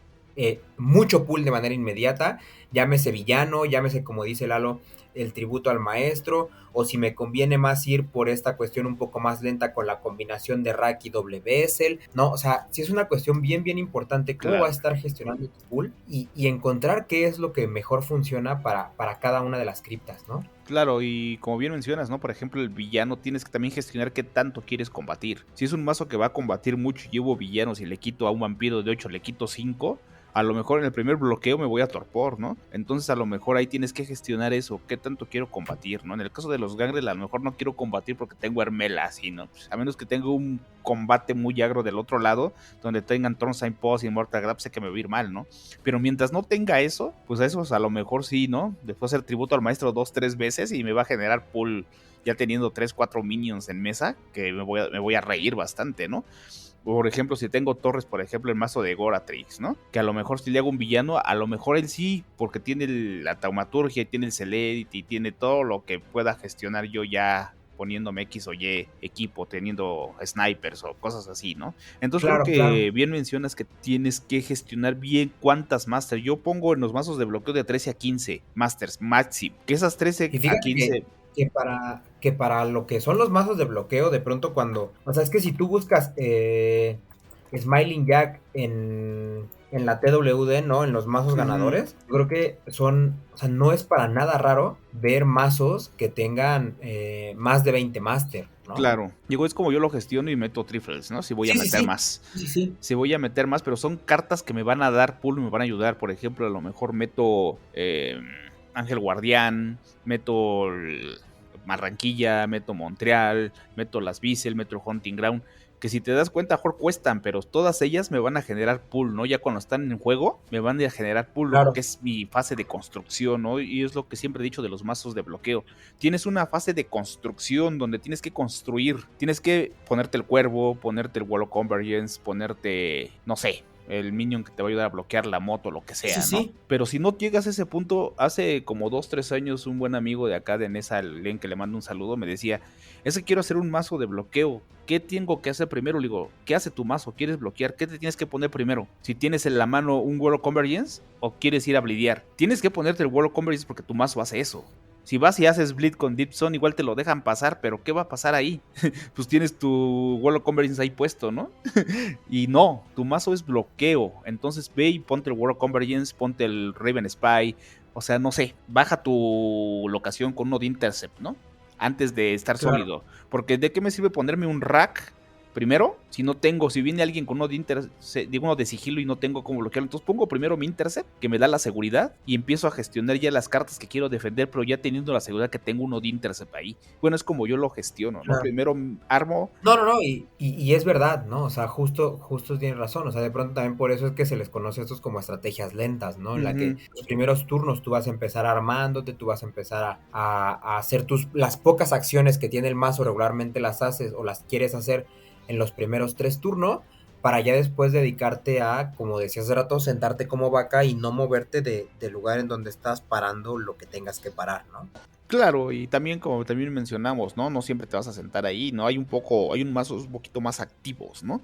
mucho pool de manera inmediata, llámese villano, llámese como dice Lalo, el tributo al maestro, o si me conviene más ir por esta cuestión un poco más lenta con la combinación de Rack y doble Bessel, ¿no? O sea, sí es una cuestión bien, bien importante cómo va a Claro. estar gestionando tu pool y encontrar qué es lo que mejor funciona para cada una de las criptas, ¿no? Claro, y como bien mencionas, ¿no? Por ejemplo, el villano tienes que también gestionar qué tanto quieres combatir. Si es un mazo que va a combatir mucho y llevo villanos y le quito a un vampiro de 8, le quito 5, a lo mejor en el primer bloqueo me voy a torpor, ¿no? Entonces a lo mejor ahí tienes que gestionar eso, qué tanto quiero combatir, ¿no? En el caso de los Gangrel a lo mejor no quiero combatir porque tengo Hermela, así, ¿no? Pues, a menos que tenga un combate muy agro del otro lado, donde tengan Thornstein Post y Mortal Grab, sé que me va a ir mal, ¿no? Pero mientras no tenga eso, pues a esos a lo mejor sí, ¿no? Después hacer tributo al maestro 2-3 veces y me va a generar pool ya teniendo 3-4 minions en mesa, que me voy a reír bastante, ¿no? Por ejemplo, si tengo torres, por ejemplo, el mazo de Goratrix, ¿no? Que a lo mejor si le hago un villano, a lo mejor él sí, porque tiene la taumaturgia, tiene el Celerity, tiene todo lo que pueda gestionar yo ya poniéndome X o Y equipo, teniendo snipers o cosas así, ¿no? Entonces creo Claro, claro. que bien mencionas que tienes que gestionar bien cuántas masters. Yo pongo en los mazos de bloqueo de 13 a 15 masters máximo. Que esas 13 Y a fíjate 15... que para lo que son los mazos de bloqueo, de pronto cuando. O sea, es que si tú buscas Smiling Jack en la TWD, ¿no? En los mazos Ujú. ganadores, yo creo que son. O sea, no es para nada raro ver mazos que tengan más de 20 master, ¿no? Claro, digo, es como yo lo gestiono y meto trifles, ¿no? Si voy a Sí, sí, meter sí. más. Sí, sí. Si voy a meter más, pero son cartas que me van a dar pool y me van a ayudar. Por ejemplo, a lo mejor meto Ángel Guardián, meto Barranquilla, meto Montreal, meto las Bissell, meto el Hunting Ground. Que si te das cuenta, mejor cuestan, pero todas ellas me van a generar pool, ¿no? Ya cuando están en juego, me van a generar pool, Claro. que es mi fase de construcción, ¿no? Y es lo que siempre he dicho de los mazos de bloqueo. Tienes una fase de construcción donde tienes que construir, tienes que ponerte el cuervo, ponerte el Wall of Convergence, ponerte, no sé, el minion que te va a ayudar a bloquear la moto, lo que Sí, sí, sea, ¿no? sí. Pero si no llegas a ese punto, hace como 2-3 años un buen amigo de acá de Nesa, Len, que le mando un saludo, me decía, es que quiero hacer un mazo de bloqueo. ¿Qué tengo que hacer primero? Le digo, ¿qué hace tu mazo? ¿Quieres bloquear? ¿Qué te tienes que poner primero? Si tienes en la mano un Wall of Convergence o quieres ir a blidear. Tienes que ponerte el Wall of Convergence porque tu mazo hace eso. Si vas y haces bleed con Deep Zone, igual te lo dejan pasar, pero ¿qué va a pasar ahí? Pues tienes tu Wall of Convergence ahí puesto, ¿no? Y no, tu mazo es bloqueo. Entonces ve y ponte el Wall of Convergence, ponte el Raven Spy. O sea, no sé, baja tu locación con uno de Intercept, ¿no? Antes de estar Claro. sólido. Porque ¿de qué me sirve ponerme un rack primero, si viene alguien con uno de sigilo y no tengo cómo bloquearlo, entonces pongo primero mi intercept, que me da la seguridad, y empiezo a gestionar ya las cartas que quiero defender, pero ya teniendo la seguridad que tengo uno de intercept ahí. Bueno, es como yo lo gestiono, ¿no? Claro. Primero armo. No, y es verdad, ¿no? O sea, justo tienes razón, o sea, de pronto también por eso es que se les conoce a estos como estrategias lentas, ¿no? En la que los primeros turnos tú vas a empezar armándote, tú vas a empezar a hacer las pocas acciones que tiene el mazo, regularmente las haces o las quieres hacer en los primeros 3 turnos, para ya después dedicarte a, como decías hace rato, sentarte como vaca y no moverte del lugar en donde estás parando lo que tengas que parar, ¿no? Claro, y también como también mencionamos, ¿no? No siempre te vas a sentar ahí, ¿no? Hay un mazos un poquito más activos, ¿no?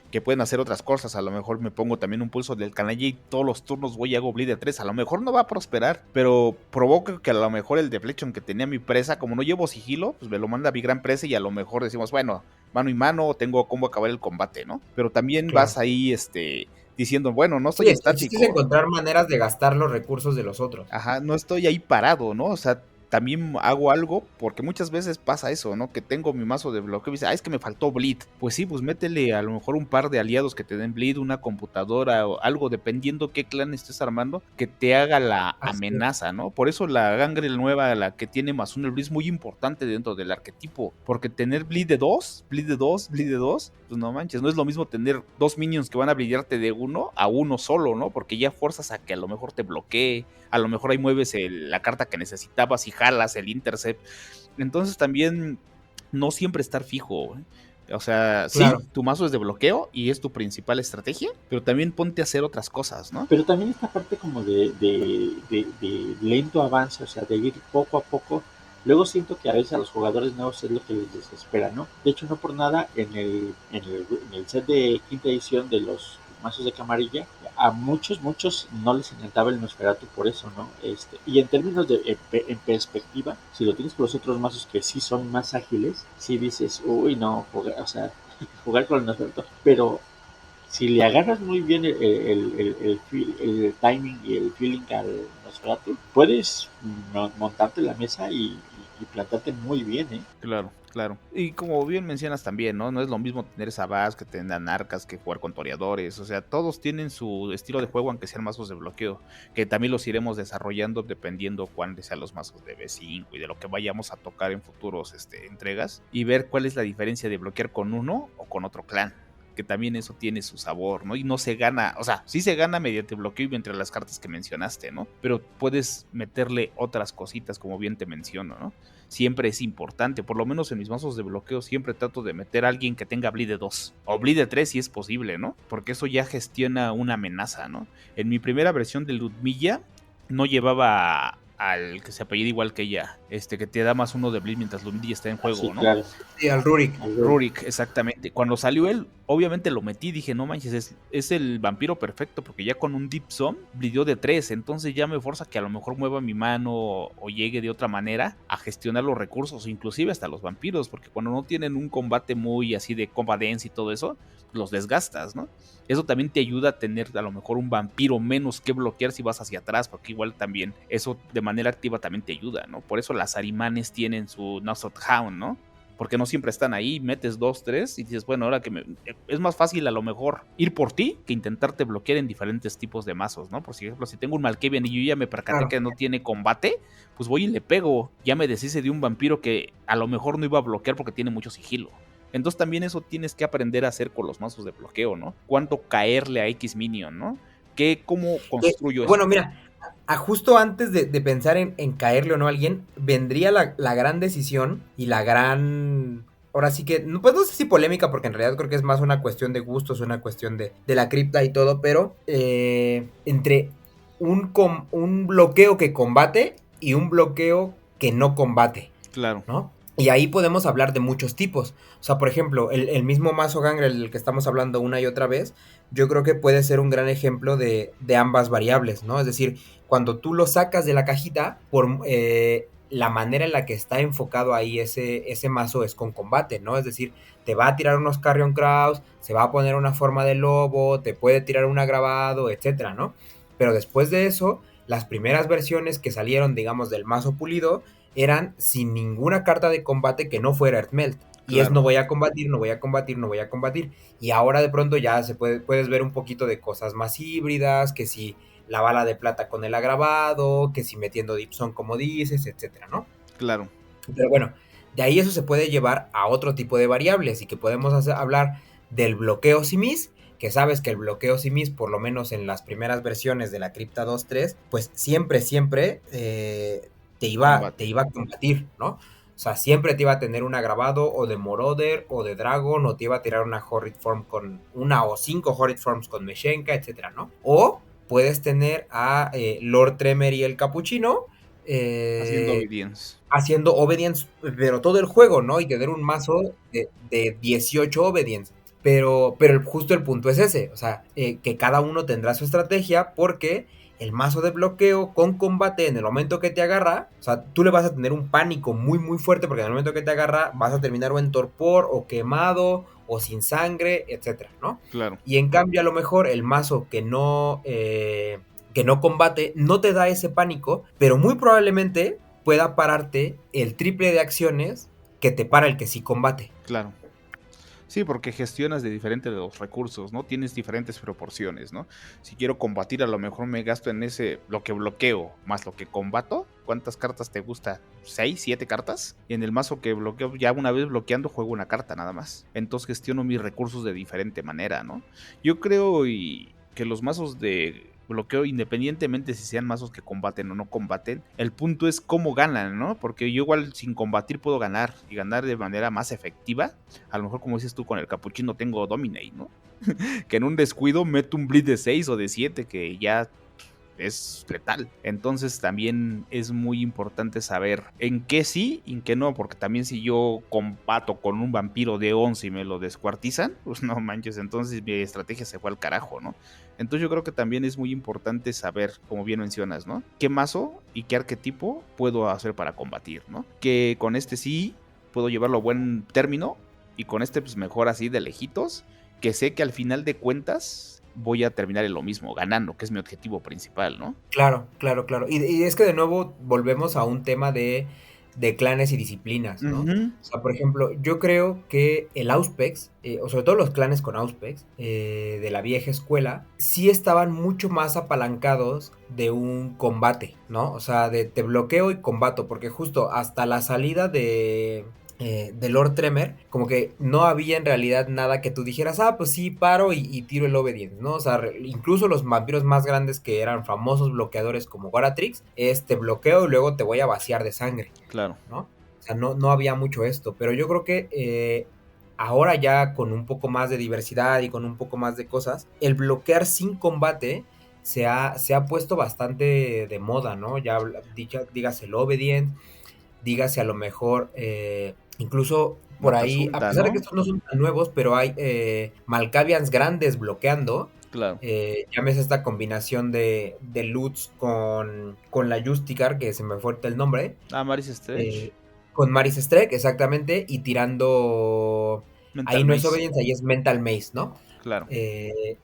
Que pueden hacer otras cosas. A lo mejor me pongo también un pulso del canalla y todos los turnos voy y hago bleed de 3. A lo mejor no va a prosperar, pero provoca que a lo mejor el deflection que tenía mi presa, como no llevo sigilo, pues me lo manda a mi gran presa y a lo mejor decimos, bueno, mano y mano, tengo cómo acabar el combate, ¿no? Pero también Claro. vas ahí, diciendo, bueno, no estoy estático. Es encontrar maneras de gastar los recursos de los otros. Ajá, no estoy ahí parado, ¿no? O sea, también hago algo, porque muchas veces pasa eso, ¿no? Que tengo mi mazo de bloqueo y dice, es que me faltó bleed. Pues sí, pues métele a lo mejor un par de aliados que te den bleed, una computadora o algo, dependiendo qué clan estés armando, que te haga la amenaza, ¿no? Por eso la Gangrel nueva, la que tiene más un bleed, es muy importante dentro del arquetipo, porque tener bleed de 2, pues no manches, no es lo mismo tener 2 minions que van a bleedarte de 1 a 1 solo, ¿no? Porque ya fuerzas a que a lo mejor te bloquee, a lo mejor ahí mueves la carta que necesitabas y jalas el intercept. Entonces también no siempre estar fijo, ¿eh? O sea, claro, sí, tu mazo es de bloqueo y es tu principal estrategia, pero también ponte a hacer otras cosas, ¿no? Pero también esta parte como de lento avance, o sea, de ir poco a poco. Luego siento que a veces a los jugadores nuevos es lo que les desespera, ¿no? De hecho, no por nada, en el set de quinta edición de los mazos de camarilla, a muchos no les encantaba el Nosferatu por eso, ¿no? Y en términos de en perspectiva, si lo tienes con los otros mazos que sí son más ágiles, sí dices, uy, no, jugar con el Nosferatu, pero si le agarras muy bien el timing y el feeling al Nosferatu, puedes montarte la mesa y plantarte muy bien, ¿eh? Claro. Y como bien mencionas también, ¿no? No es lo mismo tener Sabás que tener Anarcas, que jugar con toreadores. O sea, todos tienen su estilo de juego, aunque sean mazos de bloqueo, que también los iremos desarrollando dependiendo cuáles sean los mazos de B5 y de lo que vayamos a tocar en futuros entregas, y ver cuál es la diferencia de bloquear con uno o con otro clan, que también eso tiene su sabor, ¿no? Y no se gana, o sea, sí se gana mediante bloqueo y entre las cartas que mencionaste, ¿no? Pero puedes meterle otras cositas, como bien te menciono, ¿no? Siempre es importante, por lo menos en mis mazos de bloqueo siempre trato de meter a alguien que tenga bleed de 2 o bleed de 3 si es posible, ¿no? Porque eso ya gestiona una amenaza, ¿no? En mi primera versión de Ludmilla no llevaba al que se apellida igual que ella, que te da más 1 de bleed mientras Ludmilla está en juego, sí, ¿no? Claro. Sí, al Rurik. Rurik, exactamente. Cuando salió él, obviamente lo metí, dije, no manches, es el vampiro perfecto, porque ya con un Deep Zone bleedió de 3, entonces ya me forza que a lo mejor mueva mi mano o llegue de otra manera a gestionar los recursos, inclusive hasta los vampiros, porque cuando no tienen un combate muy así de combat dance y todo eso, los desgastas, ¿no? Eso también te ayuda a tener a lo mejor un vampiro menos que bloquear si vas hacia atrás, porque igual también eso de manera activa también te ayuda, ¿no? Por eso las Arimanes tienen su Nosot Hound, ¿no? Porque no siempre están ahí, metes 2, 3 y dices, bueno, ahora que es más fácil a lo mejor ir por ti que intentarte bloquear en diferentes tipos de mazos, ¿no? Por ejemplo, si tengo un Malkavian y yo ya me percaté que no tiene combate, pues voy y le pego, ya me deshice de un vampiro que a lo mejor no iba a bloquear porque tiene mucho sigilo. Entonces también eso tienes que aprender a hacer con los mazos de bloqueo, ¿no? Cuánto caerle a X minion, ¿no? ¿Cómo construyo eso? Bueno, mira, justo antes de pensar en caerle o no a alguien, vendría la gran decisión y la gran... Ahora sí que, pues no sé si polémica, porque en realidad creo que es más una cuestión de gustos, una cuestión de la cripta y todo, pero entre un bloqueo que combate y un bloqueo que no combate. Claro. ¿No? Y ahí podemos hablar de muchos tipos. O sea, por ejemplo, el mismo mazo Gangrel del que estamos hablando una y otra vez, yo creo que puede ser un gran ejemplo de ambas variables, ¿no? Es decir, cuando tú lo sacas de la cajita, por la manera en la que está enfocado ahí ese mazo es con combate, ¿no? Es decir, te va a tirar unos Carrion Crows, se va a poner una forma de lobo, te puede tirar un agravado, etcétera, ¿no? Pero después de eso, las primeras versiones que salieron, digamos, del mazo pulido, eran sin ninguna carta de combate que no fuera Earthmelt. Y es Claro, no voy a combatir, no voy a combatir, no voy a combatir. Y ahora de pronto ya puedes ver un poquito de cosas más híbridas, que si la bala de plata con el agravado, que si metiendo Dipson como dices, etcétera, ¿no? claro. Pero bueno, de ahí eso se puede llevar a otro tipo de variables y que podemos hablar del bloqueo simis, que sabes que el bloqueo simis, por lo menos en las primeras versiones de la cripta 2.3, pues siempre te Combate. iba a combatir, ¿no? O sea, siempre te iba a tener un agravado o de Moroder o de Dragon, o te iba a tirar una Horrid Form con una o 5 Horrid Forms con Meshenka, etcétera, ¿no? O puedes tener a Lord Tremor y el Capuchino, Haciendo obedience. haciendo obedience, pero todo el juego, ¿no? Y tener un mazo de 18 obedience. Pero justo el punto es ese, o sea, que cada uno tendrá su estrategia porque el mazo de bloqueo con combate en el momento que te agarra, o sea, tú le vas a tener un pánico muy fuerte porque en el momento que te agarra vas a terminar o en torpor o quemado o sin sangre, etcétera, ¿no? Claro, Y en cambio a lo mejor el mazo que no combate no te da ese pánico, pero muy probablemente pueda pararte el triple de acciones que te para el que sí combate. claro. Sí, porque gestionas de diferentes los recursos, ¿no? Tienes diferentes proporciones, ¿no? Si quiero combatir, a lo mejor me gasto en ese, lo que bloqueo, más lo que combato. ¿Cuántas cartas te gusta? ¿6, 7 cartas? Y en el mazo que bloqueo, ya una vez bloqueando, juego una carta nada más. Entonces gestiono mis recursos de diferente manera, ¿no? Yo creo que los mazos de bloqueo, independientemente si sean mazos que combaten o no combaten, el punto es cómo ganan, ¿no? Porque yo igual sin combatir puedo ganar, y ganar de manera más efectiva. A lo mejor, como dices tú, con el capuchino tengo Dominate, ¿no? Que en un descuido meto un Bleed de 6 o de 7 que ya es letal. Entonces también es muy importante saber en qué sí y en qué no, porque también si yo combato con un vampiro de 11 y me lo descuartizan, pues no manches, entonces mi estrategia se fue al carajo, ¿no? Entonces yo creo que también es muy importante saber, como bien mencionas, ¿no? ¿Qué mazo y qué arquetipo puedo hacer para combatir, ¿no? Que con este sí puedo llevarlo a buen término y con este pues mejor así de lejitos, que sé que al final de cuentas voy a terminar en lo mismo, ganando, que es mi objetivo principal, ¿no? Claro. Y es que de nuevo volvemos a un tema de clanes y disciplinas, ¿no? Ujú. O sea, por ejemplo, yo creo que el Auspex, o sobre todo los clanes con Auspex, de la vieja escuela, sí estaban mucho más apalancados de un combate, ¿no? O sea, de te bloqueo y combato, porque justo hasta la salida de Lord Tremor, como que no había en realidad nada que tú dijeras, ah, pues sí, paro y tiro el obedience, ¿no? O sea, incluso los vampiros más grandes que eran famosos bloqueadores como Goratrix, te bloqueo y luego te voy a vaciar de sangre, Claro. ¿no? O sea, no había mucho esto, pero yo creo que ahora ya con un poco más de diversidad y con un poco más de cosas, el bloquear sin combate se ha puesto bastante de moda, ¿no? Ya dígase el obedient, dígase a lo mejor, incluso por ahí, a Matazulta, pesar de que ¿no? estos no son tan nuevos, pero hay Malkavians grandes bloqueando. Claro. Llámese esta combinación de Lutz con la Justicar, que se me fue el nombre, Ah, Maris Stretch. con Maris Streck, exactamente, y tirando. Ahí Mental no es Maze. Obedience, ahí es Mental Maze, ¿no? Claro.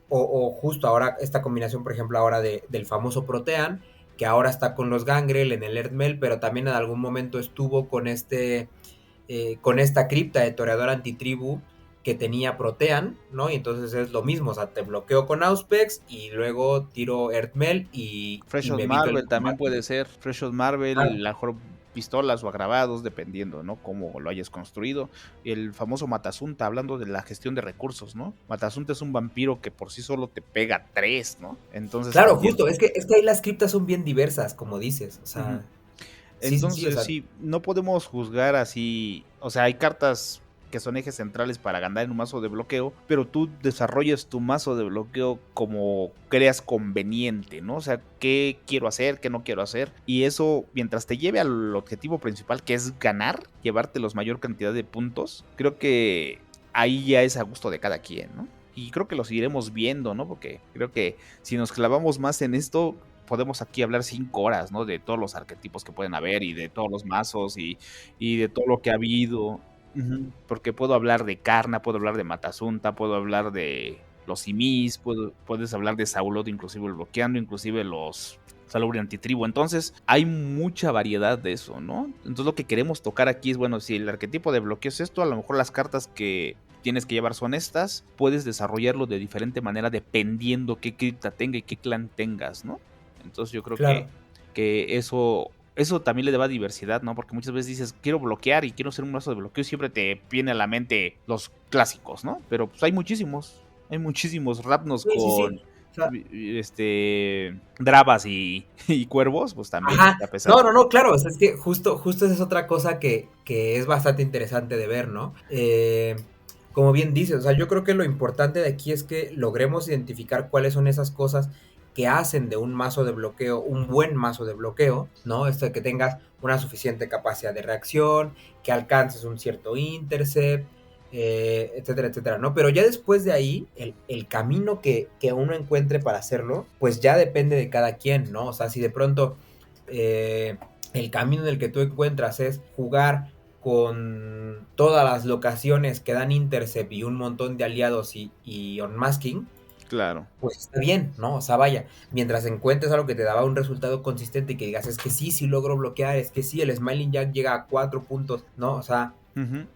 O justo ahora, esta combinación, por ejemplo, ahora del famoso Protean, que ahora está con los Gangrel en el Earthmel, pero también en algún momento estuvo con esta cripta de Toreador Antitribu que tenía Protean, ¿no? Y entonces es lo mismo, o sea, te bloqueo con Auspex y luego tiro Earthmel y Fresh of me evito el Marvel también combate. puede ser. Fresh of Marvel, a lo mejor pistolas o agravados, dependiendo, ¿no? Cómo lo hayas construido. El famoso Matazunta, hablando de la gestión de recursos, ¿no? Matazunta es un vampiro que por sí solo te pega 3, ¿no? Entonces Claro, también. justo, es que ahí las criptas son bien diversas, como dices, o sea, Ujú. sí, o Entonces, sea, sí, no podemos juzgar así. O sea, hay cartas que son ejes centrales para ganar en un mazo de bloqueo, pero tú desarrollas tu mazo de bloqueo como creas conveniente, ¿no? O sea, qué quiero hacer, qué no quiero hacer. Y eso, mientras te lleve al objetivo principal, que es ganar, llevarte la mayor cantidad de puntos, creo que ahí ya es a gusto de cada quien, ¿no? Y creo que lo seguiremos viendo, ¿no? Porque creo que si nos clavamos más en esto, podemos aquí hablar 5 horas, ¿no? De todos los arquetipos que pueden haber y de todos los mazos y de todo lo que ha habido. Porque puedo hablar de Karna, puedo hablar de Matazunta, puedo hablar de los simis, puedes hablar de Saulot inclusive bloqueando, inclusive los Salubri Antitribu. Entonces hay mucha variedad de eso, ¿no? Entonces lo que queremos tocar aquí es, bueno, si el arquetipo de bloqueo es esto, a lo mejor las cartas que tienes que llevar son estas, puedes desarrollarlo de diferente manera dependiendo qué cripta tenga y qué clan tengas, ¿no? Entonces yo creo Claro. que eso también le da diversidad, ¿no? Porque muchas veces dices, quiero bloquear y quiero hacer un mazo de bloqueo y siempre te viene a la mente los clásicos, ¿no? Pero pues hay muchísimos Rapnos Sí, sí, con sí. O sea, Dravas y cuervos, pues también ajá. está pesado. No, claro, o sea, es que justo esa es otra cosa que es bastante interesante de ver, ¿no? Como bien dices, o sea, yo creo que lo importante de aquí es que logremos identificar cuáles son esas cosas que hacen de un mazo de bloqueo un buen mazo de bloqueo, ¿no? Esto de que tengas una suficiente capacidad de reacción, que alcances un cierto intercept, etcétera, etcétera, ¿no? Pero ya después de ahí, el camino que uno encuentre para hacerlo, pues ya depende de cada quien, ¿no? O sea, si de pronto el camino en el que tú encuentras es jugar con todas las locaciones que dan intercept y un montón de aliados y unmasking, Claro. pues está bien, ¿no? O sea, vaya, mientras encuentres algo que te daba un resultado consistente y que digas, es que sí logro bloquear, es que sí, el Smiling Jack llega a 4 puntos, ¿no? O sea,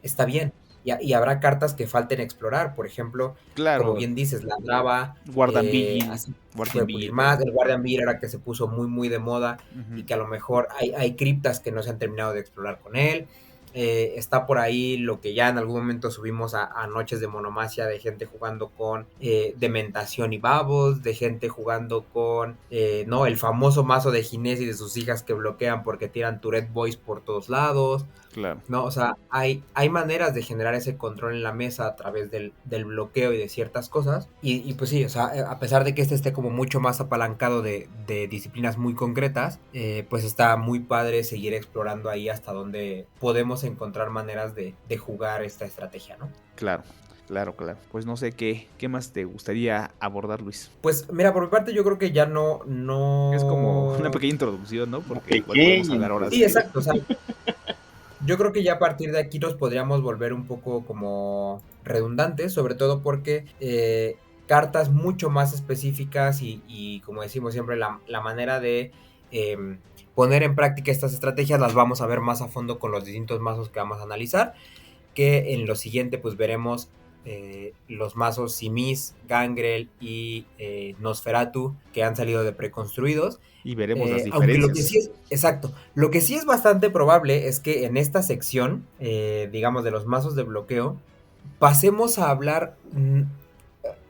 está bien. Y habrá cartas que falten explorar, por ejemplo, como Claro. bien dices, la Drava, Guardian Vigil. así Guardian puede Vigil, pulir más, perdón. el Guardian Vigil era que se puso muy, muy de moda y que a lo mejor hay criptas que no se han terminado de explorar con él. Está por ahí lo que ya en algún momento subimos a Noches de Monomacia, de gente jugando con Dementación y Babos, de gente jugando con no, el famoso mazo de Ginés y de sus hijas que bloquean porque tiran Tourette Boys por todos lados. Claro. No, o sea, hay maneras de generar ese control en la mesa a través del bloqueo y de ciertas cosas. Y pues sí, o sea, a pesar de que este esté como mucho más apalancado de disciplinas muy concretas, pues está muy padre seguir explorando ahí hasta donde podemos encontrar maneras de jugar esta estrategia, ¿no? Claro. Pues no sé qué más te gustaría abordar, Luis. Pues mira, por mi parte yo creo que ya no... Es como una pequeña introducción, ¿no? Porque igual podemos hablar horas. Sí, exacto, o sea, yo creo que ya a partir de aquí nos podríamos volver un poco como redundantes, sobre todo porque cartas mucho más específicas y como decimos siempre, la manera de poner en práctica estas estrategias las vamos a ver más a fondo con los distintos mazos que vamos a analizar, que en lo siguiente pues veremos los mazos Simis, Gangrel y Nosferatu que han salido de preconstruidos. Y veremos las Aunque diferencias. lo que sí es, exacto, lo que sí es bastante probable es que en esta sección, digamos, de los mazos de bloqueo, pasemos a hablar,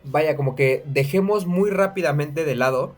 vaya, como que dejemos muy rápidamente de lado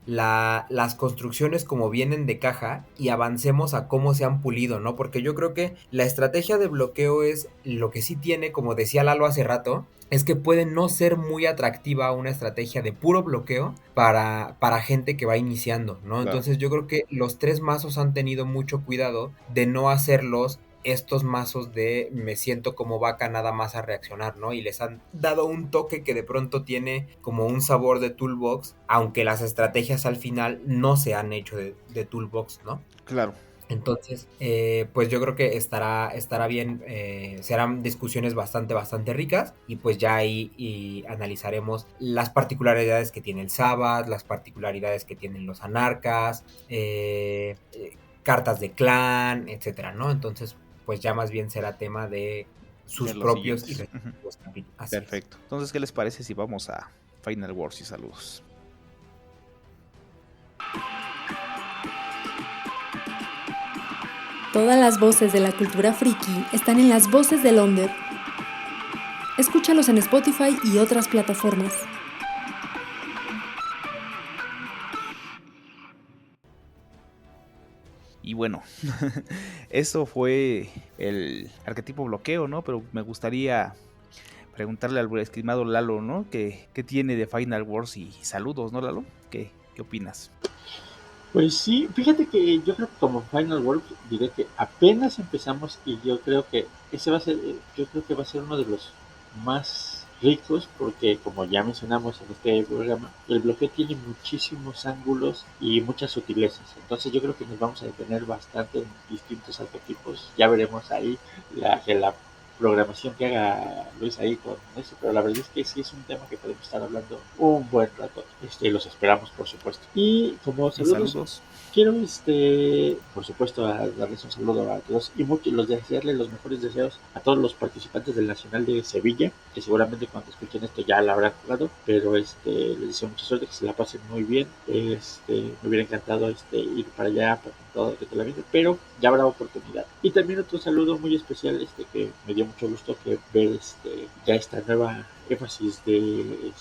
las construcciones como vienen de caja y avancemos a cómo se han pulido, ¿no? Porque yo creo que la estrategia de bloqueo es lo que sí tiene, como decía Lalo hace rato, es que puede no ser muy atractiva una estrategia de puro bloqueo para gente que va iniciando, ¿no? Claro. Entonces yo creo que los tres mazos han tenido mucho cuidado de no hacerlos estos mazos de me siento como vaca nada más a reaccionar, ¿no? Y les han dado un toque que de pronto tiene como un sabor de toolbox, aunque las estrategias al final no se han hecho de toolbox, ¿no? Claro. Entonces, pues yo creo que estará bien, serán discusiones bastante ricas y pues ya ahí analizaremos las particularidades que tiene el Sabbath, las particularidades que tienen los anarcas, cartas de clan, etcétera, ¿no? Entonces, pues ya más bien será tema de sus De los propios y siguientes. respectivos capítulos. Así es. Perfecto. Entonces, ¿qué les parece si vamos a Final Wars y saludos? Todas las voces de la cultura friki están en Las Voces del Onder. Escúchalos en Spotify y otras plataformas. Y bueno, eso fue el arquetipo bloqueo, ¿no? Pero me gustaría preguntarle al estimado Lalo, ¿no? ¿Qué tiene de Final Wars y saludos, ¿no, Lalo? ¿Qué opinas? Pues sí, fíjate que yo creo que como Final World diré que apenas empezamos y yo creo que ese va a ser, uno de los más ricos porque como ya mencionamos en este programa, el bloqueo tiene muchísimos ángulos y muchas sutilezas. Entonces yo creo que nos vamos a detener bastante en distintos arquetipos. Ya veremos ahí programación que haga Luis ahí con eso, pero la verdad es que sí es un tema que podemos estar hablando un buen rato. Los esperamos, por supuesto. Y como Y saludos, saludos. quiero, por supuesto, darles un saludo a todos y desearles los mejores deseos a todos los participantes del Nacional de Sevilla, que seguramente cuando escuchen esto ya la habrán jugado, pero les deseo mucha suerte, que se la pasen muy bien. Me hubiera encantado ir para allá con todo la vida, pero ya habrá oportunidad. Y también otro saludo muy especial, que me dio mucho gusto que ver ya esta nueva énfasis de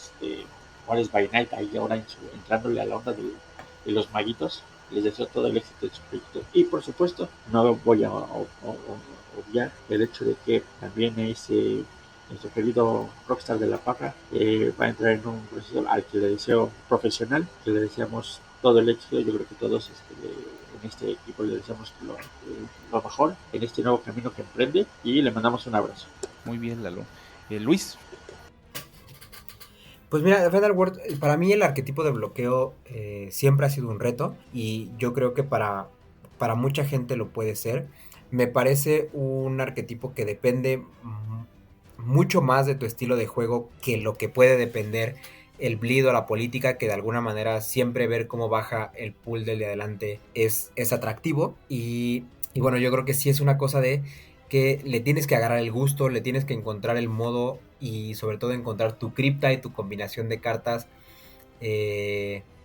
Juárez by Night ahí ahora entrándole a la onda de los maguitos. Les deseo todo el éxito de su proyecto. Y por supuesto, no voy a obviar el hecho de que también nuestro querido rockstar de la parra va a entrar en un proceso al que le deseo profesional, que le deseamos todo el éxito. Yo creo que todos en este equipo le deseamos lo mejor en este nuevo camino que emprende y le mandamos un abrazo. Muy bien, Lalo. Luis. Pues mira, Final World, para mí el arquetipo de bloqueo siempre ha sido un reto y yo creo que para mucha gente lo puede ser. Me parece un arquetipo que depende mucho más de tu estilo de juego que lo que puede depender el bleed o la política, que de alguna manera siempre ver cómo baja el pool del de adelante es atractivo. Y bueno, yo creo que sí es una cosa de que le tienes que agarrar el gusto, le tienes que encontrar el modo y sobre todo encontrar tu cripta y tu combinación de cartas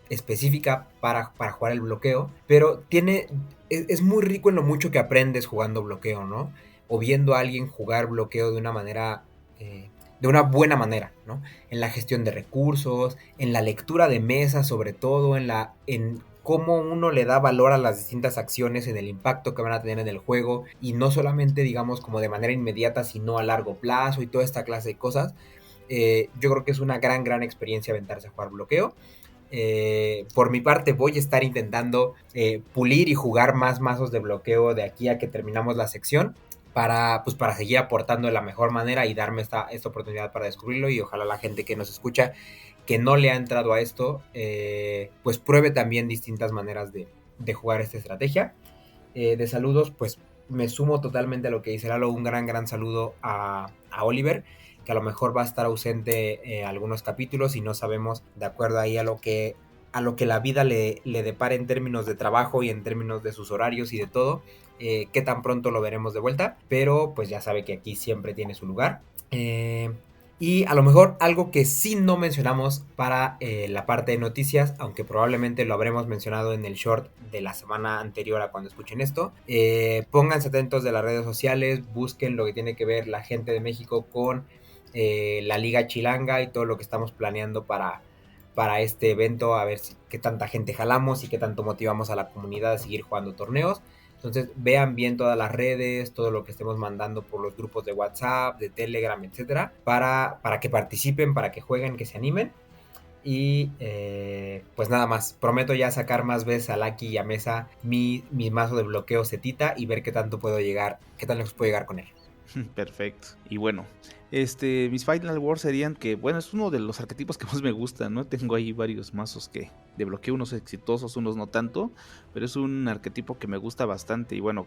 específica para jugar el bloqueo. Pero es muy rico en lo mucho que aprendes jugando bloqueo, ¿no? O viendo a alguien jugar bloqueo de una manera, de una buena manera, ¿no? En la gestión de recursos, en la lectura de mesa, sobre todo, en cómo uno le da valor a las distintas acciones, en el impacto que van a tener en el juego, y no solamente, digamos, como de manera inmediata, sino a largo plazo y toda esta clase de cosas. Yo creo que es una gran experiencia aventarse a jugar bloqueo. Por mi parte voy a estar intentando pulir y jugar más mazos de bloqueo de aquí a que terminamos la sección para seguir aportando de la mejor manera y darme esta oportunidad para descubrirlo, y ojalá la gente que nos escucha que no le ha entrado a esto pues pruebe también distintas maneras de jugar esta estrategia. De saludos, pues me sumo totalmente a lo que dice Lalo. Un gran saludo a Oliver, que a lo mejor va a estar ausente algunos capítulos y no sabemos, de acuerdo ahí a lo que la vida le depare en términos de trabajo y en términos de sus horarios y de todo, qué tan pronto lo veremos de vuelta, pero pues ya sabe que aquí siempre tiene su lugar. Y a lo mejor algo que sí no mencionamos para la parte de noticias, aunque probablemente lo habremos mencionado en el short de la semana anterior a cuando escuchen esto, pónganse atentos de las redes sociales, busquen lo que tiene que ver la gente de México con la Liga Chilanga y todo lo que estamos planeando para este evento, a ver qué tanta gente jalamos y qué tanto motivamos a la comunidad a seguir jugando torneos. Entonces vean bien todas las redes, todo lo que estemos mandando por los grupos de WhatsApp, de Telegram, etcétera, para que participen, para que jueguen, que se animen. Y pues nada más, prometo ya sacar más veces a Lucky y a Mesa mi mazo de bloqueo Zetita y ver qué tanto puedo llegar, qué tan lejos puedo llegar con él. Perfecto. Y bueno, mis Final Wars serían que, bueno, es uno de los arquetipos que más me gustan, ¿no? Tengo ahí varios mazos que de bloqueo, unos exitosos, unos no tanto, pero es un arquetipo que me gusta bastante y bueno,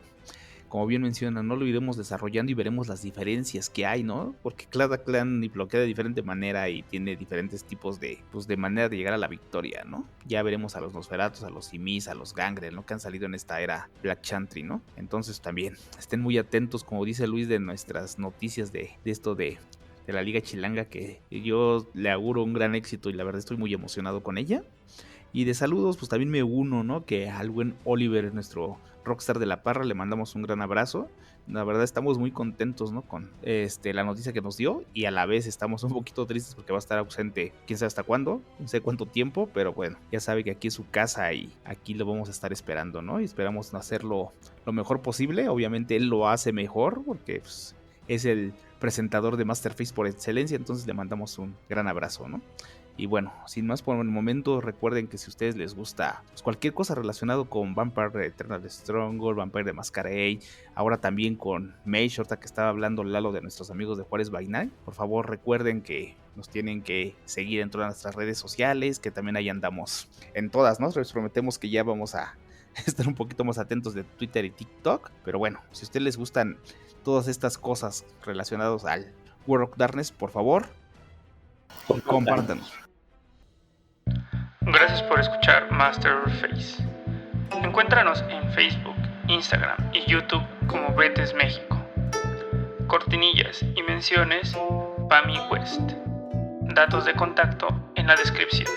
como bien mencionan, no lo iremos desarrollando y veremos las diferencias que hay, ¿no? Porque cada clan bloquea de diferente manera y tiene diferentes tipos de manera de llegar a la victoria, ¿no? Ya veremos a los Nosferatus, a los Simis, a los Gangrel, ¿no? Que han salido en esta era Black Chantry, ¿no? Entonces también estén muy atentos, como dice Luis, de nuestras noticias de esto de la Liga Chilanga, que yo le auguro un gran éxito y la verdad estoy muy emocionado con ella. Y de saludos, pues también me uno, ¿no? Que al buen Oliver, nuestro rockstar de la parra, le mandamos un gran abrazo. La verdad estamos muy contentos, ¿no? Con la noticia que nos dio y a la vez estamos un poquito tristes porque va a estar ausente quién sabe hasta cuándo, no sé cuánto tiempo, pero bueno, ya sabe que aquí es su casa y aquí lo vamos a estar esperando, ¿no? Y esperamos hacerlo lo mejor posible. Obviamente él lo hace mejor porque pues, es el presentador de Masterface por excelencia, entonces le mandamos un gran abrazo, ¿no? Y bueno, sin más por el momento, recuerden que si a ustedes les gusta pues, cualquier cosa relacionado con Vampire Eternal Stronghold, Vampire the Masquerade, ahora también con Mage, ahorita que estaba hablando Lalo de nuestros amigos de Juárez by Night, por favor recuerden que nos tienen que seguir en todas nuestras redes sociales, que también ahí andamos en todas, ¿no? Les prometemos que ya vamos a estar un poquito más atentos de Twitter y TikTok. Pero bueno, si a ustedes les gustan todas estas cosas relacionadas al World of Darkness, por favor, compártanos. Gracias por escuchar Masterface. Encuéntranos en Facebook, Instagram y YouTube como Betes México. Cortinillas y menciones, Pami West. Datos de contacto en la descripción.